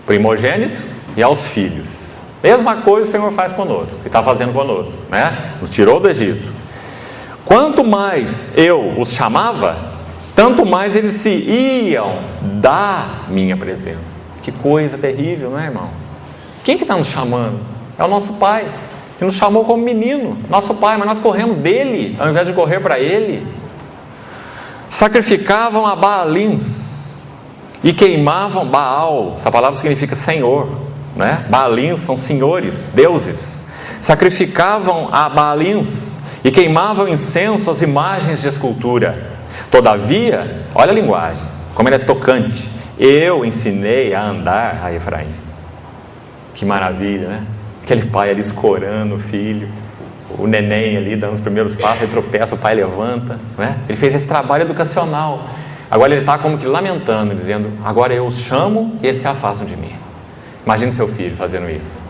primogênito e aos filhos. Mesma coisa o Senhor faz conosco, e está fazendo conosco, né? Nos tirou do Egito. Quanto mais eu os chamava, tanto mais eles se iam da minha presença. Que coisa terrível, não é, irmão? Quem que está nos chamando? É o nosso Pai, que nos chamou como menino, nosso Pai, mas nós corremos dele, ao invés de correr para ele. Sacrificavam a Baalins e queimavam Baal. Essa palavra significa Senhor, né? Baalins são senhores, deuses. Sacrificavam a Baalins e queimavam incenso às imagens de escultura. Todavia, olha a linguagem, como ele é tocante. Eu ensinei a andar a Efraim. Que maravilha, né? Aquele pai ali escorando o filho, o neném ali dando os primeiros passos, ele tropeça, o pai levanta, né? Ele fez esse trabalho educacional. Agora ele está como que lamentando, dizendo: agora eu os chamo e eles se afastam de mim. Imagine seu filho fazendo isso,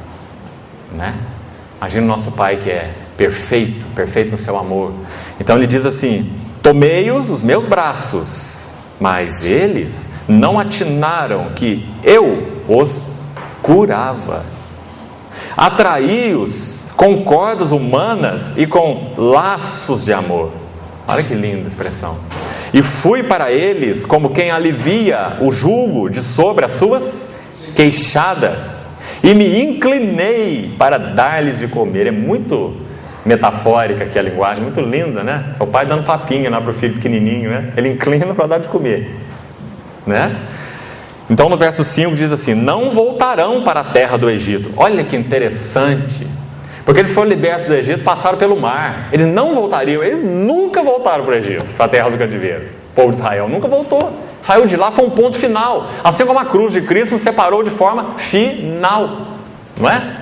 né? Imagina o nosso pai que é perfeito, perfeito no seu amor. Então ele diz assim: tomei-os nos meus braços, mas eles não atinaram que eu os curava. Atraí-os com cordas humanas e com laços de amor. Olha que linda expressão. E fui para eles como quem alivia o jugo de sobre as suas queixadas, e me inclinei para dar-lhes de comer. É muito metafórica aqui a linguagem, muito linda, né? É o pai dando papinha lá para o filho pequenininho, né? Ele inclina para dar de comer, né? Então no verso 5 diz assim: não voltarão para a terra do Egito. Olha que interessante, porque eles foram libertos do Egito, passaram pelo mar, eles não voltariam, eles nunca voltaram para o Egito, para a terra do cativeiro. O povo de Israel nunca voltou, saiu de lá, foi um ponto final, assim como a cruz de Cristo nos separou de forma final, não é?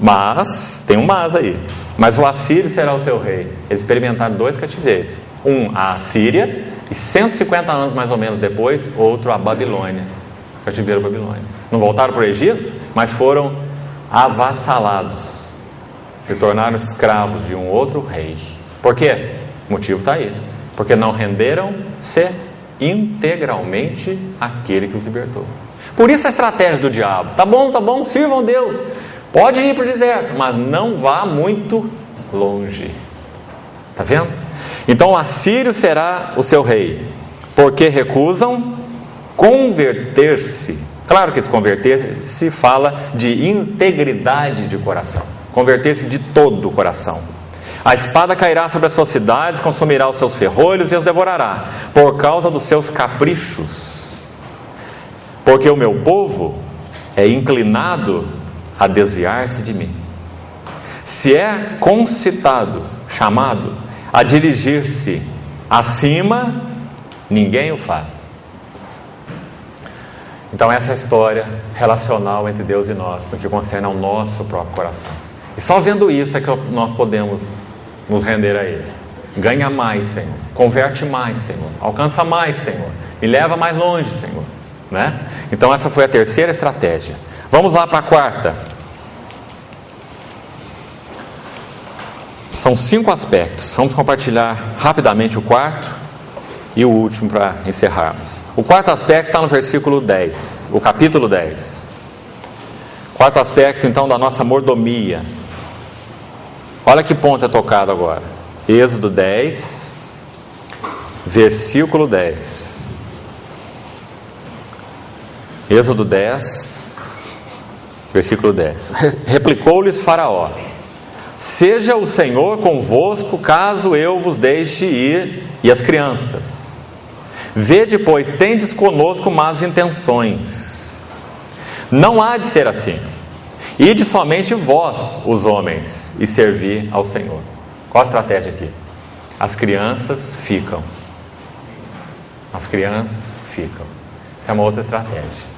Mas, tem um mas aí, mas o Assírio será o seu rei. Eles experimentaram 2 cativeiros, um a Assíria, e 150 anos mais ou menos depois, outro a Babilônia, cativeiro Babilônia. Não voltaram para o Egito, mas foram avassalados, se tornaram escravos de um outro rei. Por quê? O motivo está aí, porque não renderam-se integralmente àquele que os libertou. Por isso a estratégia do diabo: tá bom, sirvam Deus, pode ir para o deserto, mas não vá muito longe. Está vendo? Então o Assírio será o seu rei, porque recusam converter-se. Claro que esse converter-se fala de integridade de coração, converter-se de todo o coração. A espada cairá sobre as suas cidades, consumirá os seus ferrolhos e as devorará, por causa dos seus caprichos. Porque o meu povo é inclinado a desviar-se de mim. Se é concitado, chamado a dirigir-se acima, ninguém o faz. Então essa é a história relacional entre Deus e nós, no que concerne ao nosso próprio coração. E só vendo isso é que nós podemos nos render a Ele. Ganha mais, Senhor. Converte mais, Senhor. Alcança mais, Senhor. Me leva mais longe, Senhor, né? Então essa foi a terceira estratégia. Vamos lá para a quarta. São 5 aspectos. Vamos compartilhar rapidamente o quarto e o último para encerrarmos. O quarto aspecto está no versículo 10, o capítulo 10. Quarto aspecto, então, da nossa mordomia. Olha que ponto é tocado agora. Êxodo 10, versículo 10. Êxodo 10, versículo 10. Replicou-lhes Faraó: seja o Senhor convosco, caso eu vos deixe ir, e as crianças. Vede, pois, tendes conosco más intenções. Não há de ser assim. Ide somente vós, os homens, e servi ao Senhor. Qual a estratégia aqui? As crianças ficam. As crianças ficam. Essa é uma outra estratégia.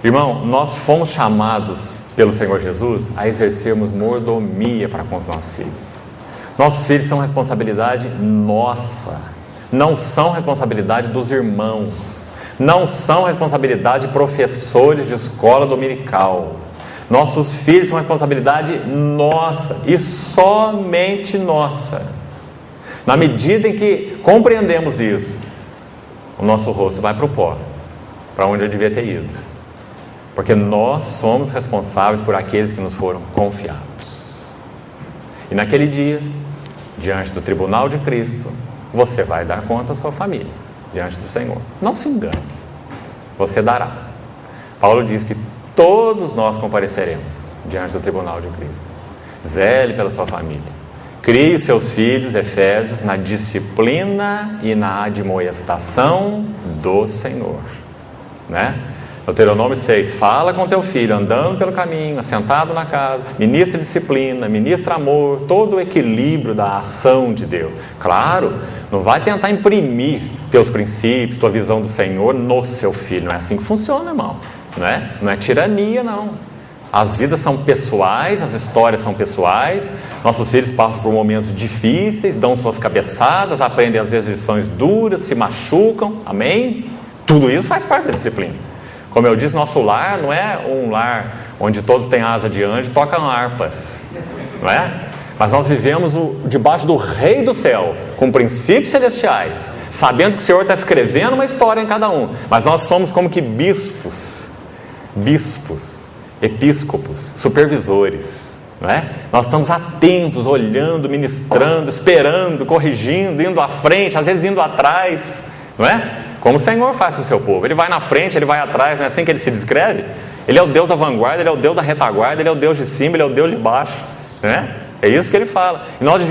Irmão, nós fomos chamados pelo Senhor Jesus a exercermos mordomia para com os nossos filhos. Nossos filhos são responsabilidade nossa, não são responsabilidade dos irmãos, não são responsabilidade de professores de escola dominical. Nossos filhos são responsabilidade nossa e somente nossa. Na medida em que compreendemos isso, o nosso rosto vai para o pó, para onde eu devia ter ido. Porque nós somos responsáveis por aqueles que nos foram confiados. E naquele dia, diante do tribunal de Cristo, você vai dar conta à sua família, diante do Senhor. Não se engane, você dará. Paulo diz que todos nós compareceremos diante do tribunal de Cristo. Zele pela sua família. Crie os seus filhos, Efésios, na disciplina e na admoestação do Senhor. Né? Deuteronômio 6, fala com teu filho, andando pelo caminho, assentado na casa, ministra disciplina, ministra amor, todo o equilíbrio da ação de Deus. Claro, não vai tentar imprimir teus princípios, tua visão do Senhor no seu filho. Não é assim que funciona, irmão. Não é tirania, não. As vidas são pessoais, as histórias são pessoais. Nossos filhos passam por momentos difíceis, dão suas cabeçadas, aprendem às vezes lições duras, se machucam. Amém? Tudo isso faz parte da disciplina. Como eu disse, nosso lar não é um lar onde todos têm asa de anjo e tocam harpas, não é? Mas nós vivemos debaixo do Rei do céu, com princípios celestiais, sabendo que o Senhor está escrevendo uma história em cada um. Mas nós somos como que bispos, episcopos, supervisores, não é? Nós estamos atentos, olhando, ministrando, esperando, corrigindo, indo à frente, às vezes indo atrás, não é? Como o Senhor faz com o seu povo. Ele vai na frente, ele vai atrás, não é assim que ele se descreve? Ele é o Deus da vanguarda, ele é o Deus da retaguarda, ele é o Deus de cima, ele é o Deus de baixo, né? É isso que ele fala. E nós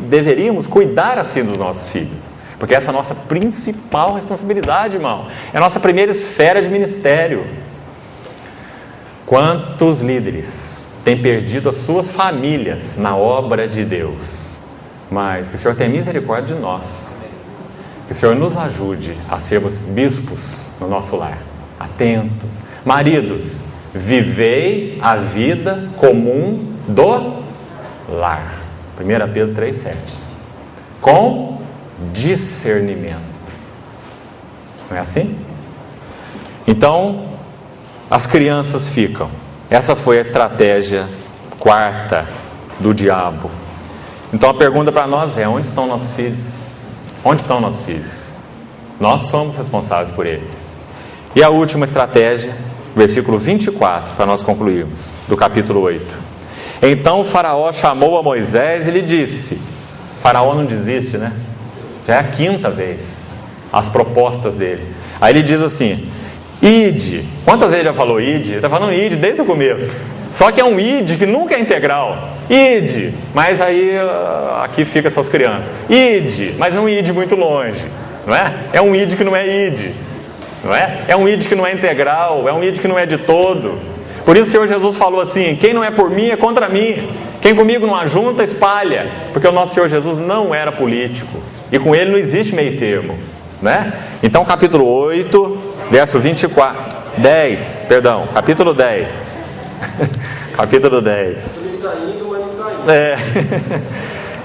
deveríamos cuidar assim dos nossos filhos, porque essa é a nossa principal responsabilidade, irmão. É a nossa primeira esfera de ministério. Quantos líderes têm perdido as suas famílias na obra de Deus? Mas que o Senhor tenha misericórdia de nós. Que o Senhor nos ajude a sermos bispos no nosso lar, atentos. Maridos, vivei a vida comum do lar. 1 Pedro 3,7. Com discernimento. Não é assim? Então, as crianças ficam. Essa foi a estratégia quarta do diabo. Então a pergunta para nós é: onde estão nossos filhos? Onde estão nossos filhos? Nós somos responsáveis por eles. E a última estratégia, versículo 24, para nós concluirmos, do capítulo 8. Então o faraó chamou a Moisés e lhe disse... Faraó não desiste, né? Já é a quinta vez as propostas dele. Aí ele diz assim: ide. Quantas vezes ele já falou ide? Ele está falando ide desde o começo. Só que é um id que nunca é integral. Ide, mas aí aqui fica suas crianças. Ide, mas não ide muito longe, não é? É um id que não é id, não é? É um id que não é integral, é um id que não é de todo. Por isso o Senhor Jesus falou assim: quem não é por mim é contra mim. Quem comigo não ajunta, espalha. Porque o nosso Senhor Jesus não era político, e com ele não existe meio termo, né? Então capítulo 8, verso 24, 10, perdão, capítulo 10. Capítulo 10.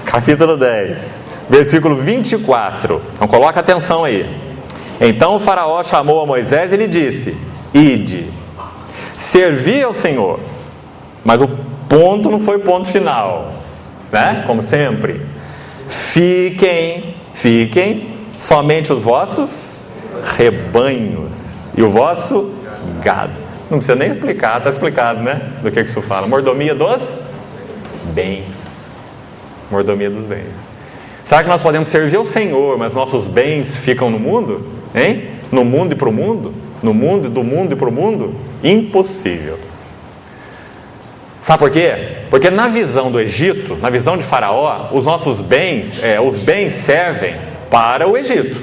Capítulo 10, versículo 24. Então coloca atenção aí. Então o faraó chamou a Moisés e lhe disse: ide, servi ao Senhor. Mas o ponto não foi ponto final, né? Como sempre. Fiquem somente os vossos rebanhos e o vosso gado. Não precisa nem explicar, está explicado, né? Do que isso fala. Mordomia dos bens. Mordomia dos bens. Será que nós podemos servir ao Senhor, mas nossos bens ficam no mundo? Hein? No mundo e para o mundo? No mundo, do mundo e para o mundo? Impossível. Sabe por quê? Porque na visão do Egito, na visão de Faraó, os nossos bens, os bens servem para o Egito,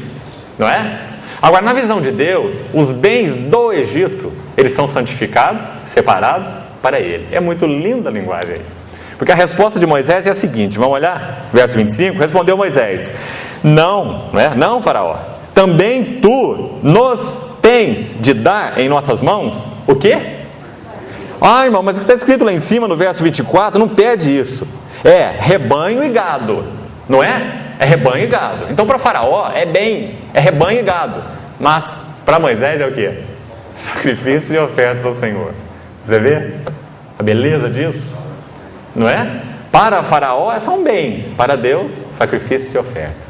não é? Agora, na visão de Deus, os bens do Egito, eles são santificados, separados para Ele. É muito linda a linguagem aí. Porque a resposta de Moisés é a seguinte, vamos olhar? Verso 25, respondeu Moisés: não, não, Faraó, também tu nos tens de dar em nossas mãos o quê? Ah, irmão, mas o que está escrito lá em cima no verso 24, não pede isso. É rebanho e gado, não é? É rebanho e gado. Então para Faraó é bem, é rebanho e gado. Mas para Moisés é o quê? Sacrifícios e ofertas ao Senhor. Você vê a beleza disso? Não é? Para Faraó são bens, para Deus, sacrifícios e ofertas.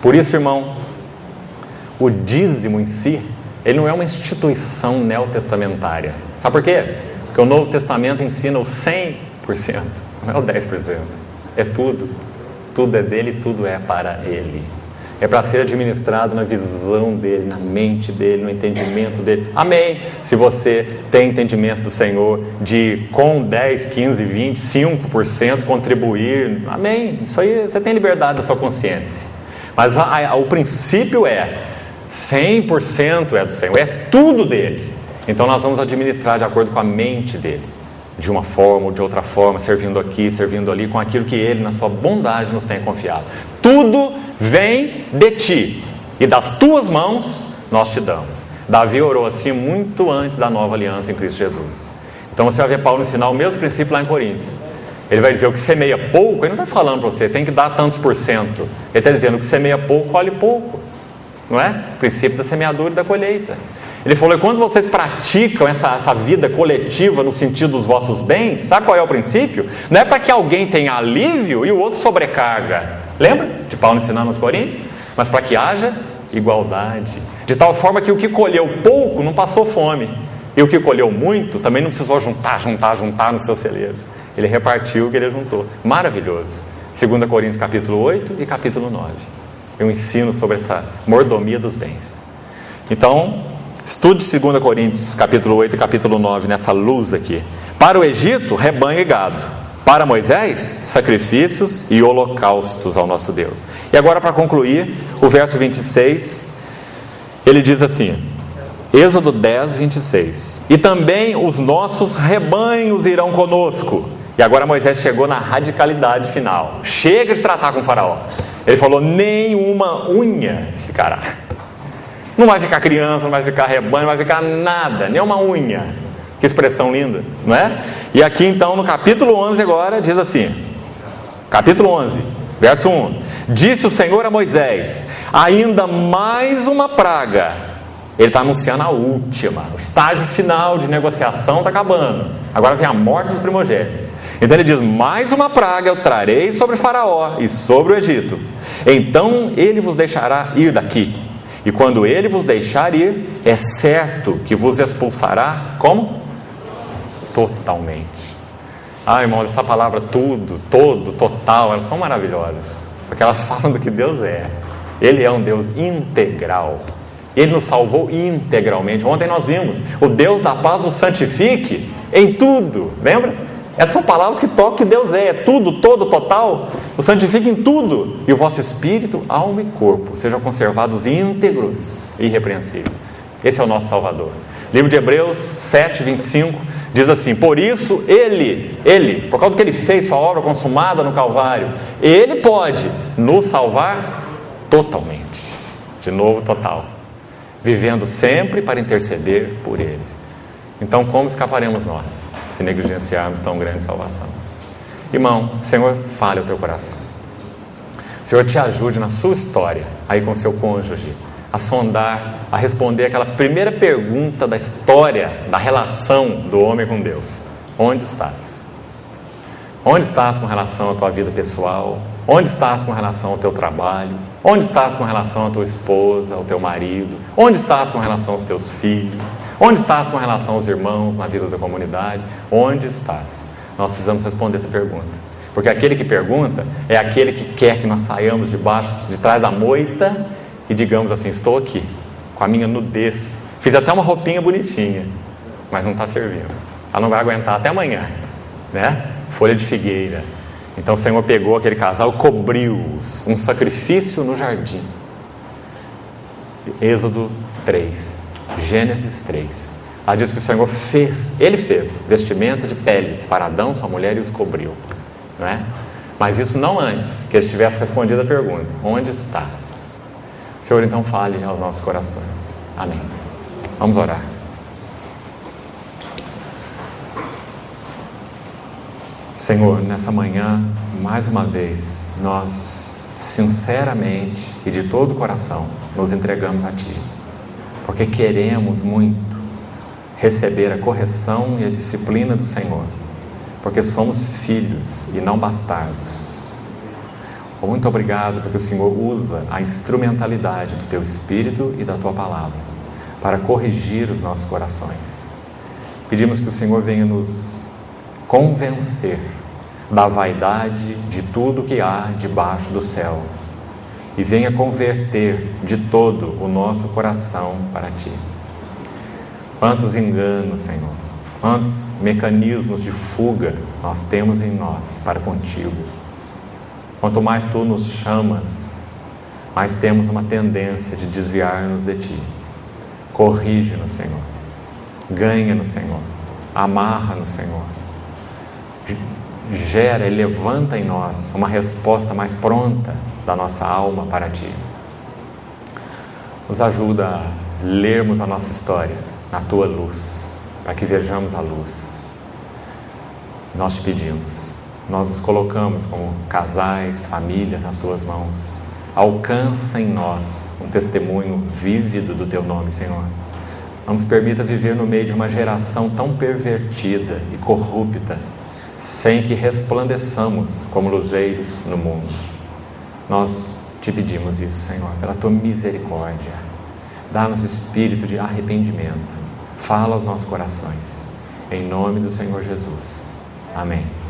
Por isso, irmão, o dízimo em si Ele não é uma instituição neotestamentária. Sabe por quê? Porque o Novo Testamento ensina o 100%, não é o 10%. É tudo. Tudo é dele, tudo é para ele. É para ser administrado na visão dele, na mente dele, no entendimento dele. Amém. Se você tem entendimento do Senhor de com 10, 15, 20, 5% contribuir, amém. Isso aí você tem liberdade da sua consciência. Mas o princípio é 100% é do Senhor, é tudo dele. Então nós vamos administrar de acordo com a mente dele, de uma forma ou de outra forma, servindo aqui, servindo ali, com aquilo que ele, na sua bondade, nos tem confiado. Tudo vem de ti, e das tuas mãos nós te damos. Davi orou assim muito antes da nova aliança em Cristo Jesus. Então você vai ver Paulo ensinar o mesmo princípio lá em Coríntios. Ele vai dizer: o que semeia pouco, ele não está falando para você, tem que dar tantos por cento. Ele está dizendo: o que semeia pouco, colhe pouco. Não é? O princípio da semeadura e da colheita. Ele falou: e quando vocês praticam essa vida coletiva no sentido dos vossos bens, sabe qual é o princípio? Não é para que alguém tenha alívio e o outro sobrecarga. Lembra de Paulo ensinando aos Coríntios? Mas para que haja igualdade. De tal forma que o que colheu pouco não passou fome. E o que colheu muito também não precisou juntar nos seus celeiros. Ele repartiu o que ele juntou. Maravilhoso. 2 Coríntios capítulo 8 e capítulo 9. Eu ensino sobre essa mordomia dos bens. Então, estude 2 Coríntios capítulo 8 e capítulo 9 nessa luz aqui. Para o Egito, rebanho e gado. Para Moisés, sacrifícios e holocaustos ao nosso Deus. E agora, para concluir, o verso 26, ele diz assim, Êxodo 10, 26. E também os nossos rebanhos irão conosco. E agora Moisés chegou na radicalidade final. Chega de tratar com o faraó. Ele falou: nenhuma unha ficará. Não vai ficar criança, não vai ficar rebanho, não vai ficar nada, nem uma unha. Que expressão linda, não é? E aqui então no capítulo 11 agora diz assim, capítulo 11, verso 1. Disse o Senhor a Moisés: ainda mais uma praga. Ele está anunciando a última, o estágio final de negociação está acabando. Agora vem a morte dos primogênitos. Então ele diz: mais uma praga eu trarei sobre Faraó e sobre o Egito. Então ele vos deixará ir daqui. E quando ele vos deixar ir, é certo que vos expulsará, como? Totalmente. Ah, irmãos, essa palavra tudo, todo, total, elas são maravilhosas. Porque elas falam do que Deus é. Ele é um Deus integral. Ele nos salvou integralmente. Ontem nós vimos: o Deus da paz nos santifique em tudo. Lembra? Essas são palavras que tocam que Deus é tudo, todo, total. O santifique em tudo. E o vosso espírito, alma e corpo sejam conservados íntegros e irrepreensíveis. Esse é o nosso Salvador. Livro de Hebreus 7, 25 diz assim: por isso ele, por causa do que ele fez, sua obra consumada no Calvário, ele pode nos salvar totalmente. De novo, total. Vivendo sempre para interceder por eles. Então, como escaparemos nós se negligenciarmos tão grande salvação? Irmão, o Senhor fale ao teu coração. O Senhor te ajude na sua história, aí com o seu cônjuge, a sondar, a responder aquela primeira pergunta da história, da relação do homem com Deus. Onde estás? Onde estás com relação à tua vida pessoal? Onde estás com relação ao teu trabalho? Onde estás com relação à tua esposa, ao teu marido? Onde estás com relação aos teus filhos? Onde estás com relação aos irmãos na vida da comunidade? Onde estás? Nós precisamos responder essa pergunta. Porque aquele que pergunta é aquele que quer que nós saiamos de trás da moita e digamos assim: estou aqui, com a minha nudez. Fiz até uma roupinha bonitinha, mas não está servindo. Ela não vai aguentar até amanhã, né? Folha de figueira. Então o Senhor pegou aquele casal, cobriu-os, um sacrifício no jardim. Êxodo 3, Gênesis 3. Ela diz que o Senhor ele fez vestimenta de peles para Adão, sua mulher, e os cobriu, não é? Mas isso não antes que eles tivessem respondido a pergunta: onde estás? Senhor, então fale aos nossos corações. Amém. Vamos orar. Senhor, nessa manhã, mais uma vez, nós sinceramente e de todo o coração nos entregamos a Ti, porque queremos muito receber a correção e a disciplina do Senhor, porque somos filhos e não bastardos. Muito obrigado porque o Senhor usa a instrumentalidade do Teu Espírito e da Tua Palavra para corrigir os nossos corações. Pedimos que o Senhor venha nos convencer da vaidade de tudo que há debaixo do céu e venha converter de todo o nosso coração para Ti. Quantos enganos, Senhor, quantos mecanismos de fuga nós temos em nós para contigo. Quanto mais Tu nos chamas, mais temos uma tendência de desviar-nos de Ti. Corrige-nos, Senhor. Ganha-nos, Senhor. Amarra-nos, Senhor. Gera e levanta em nós uma resposta mais pronta da nossa alma para Ti. Nos ajuda a lermos a nossa história na Tua luz, para que vejamos a luz. Nós Te pedimos, nós nos colocamos como casais, famílias nas Tuas mãos. Alcança em nós um testemunho vívido do Teu nome, Senhor. Não nos permita viver no meio de uma geração tão pervertida e corrupta, sem que resplandeçamos como luzeiros no mundo. Nós Te pedimos isso, Senhor, pela Tua misericórdia. Dá-nos espírito de arrependimento. Fala aos nossos corações. Em nome do Senhor Jesus. Amém.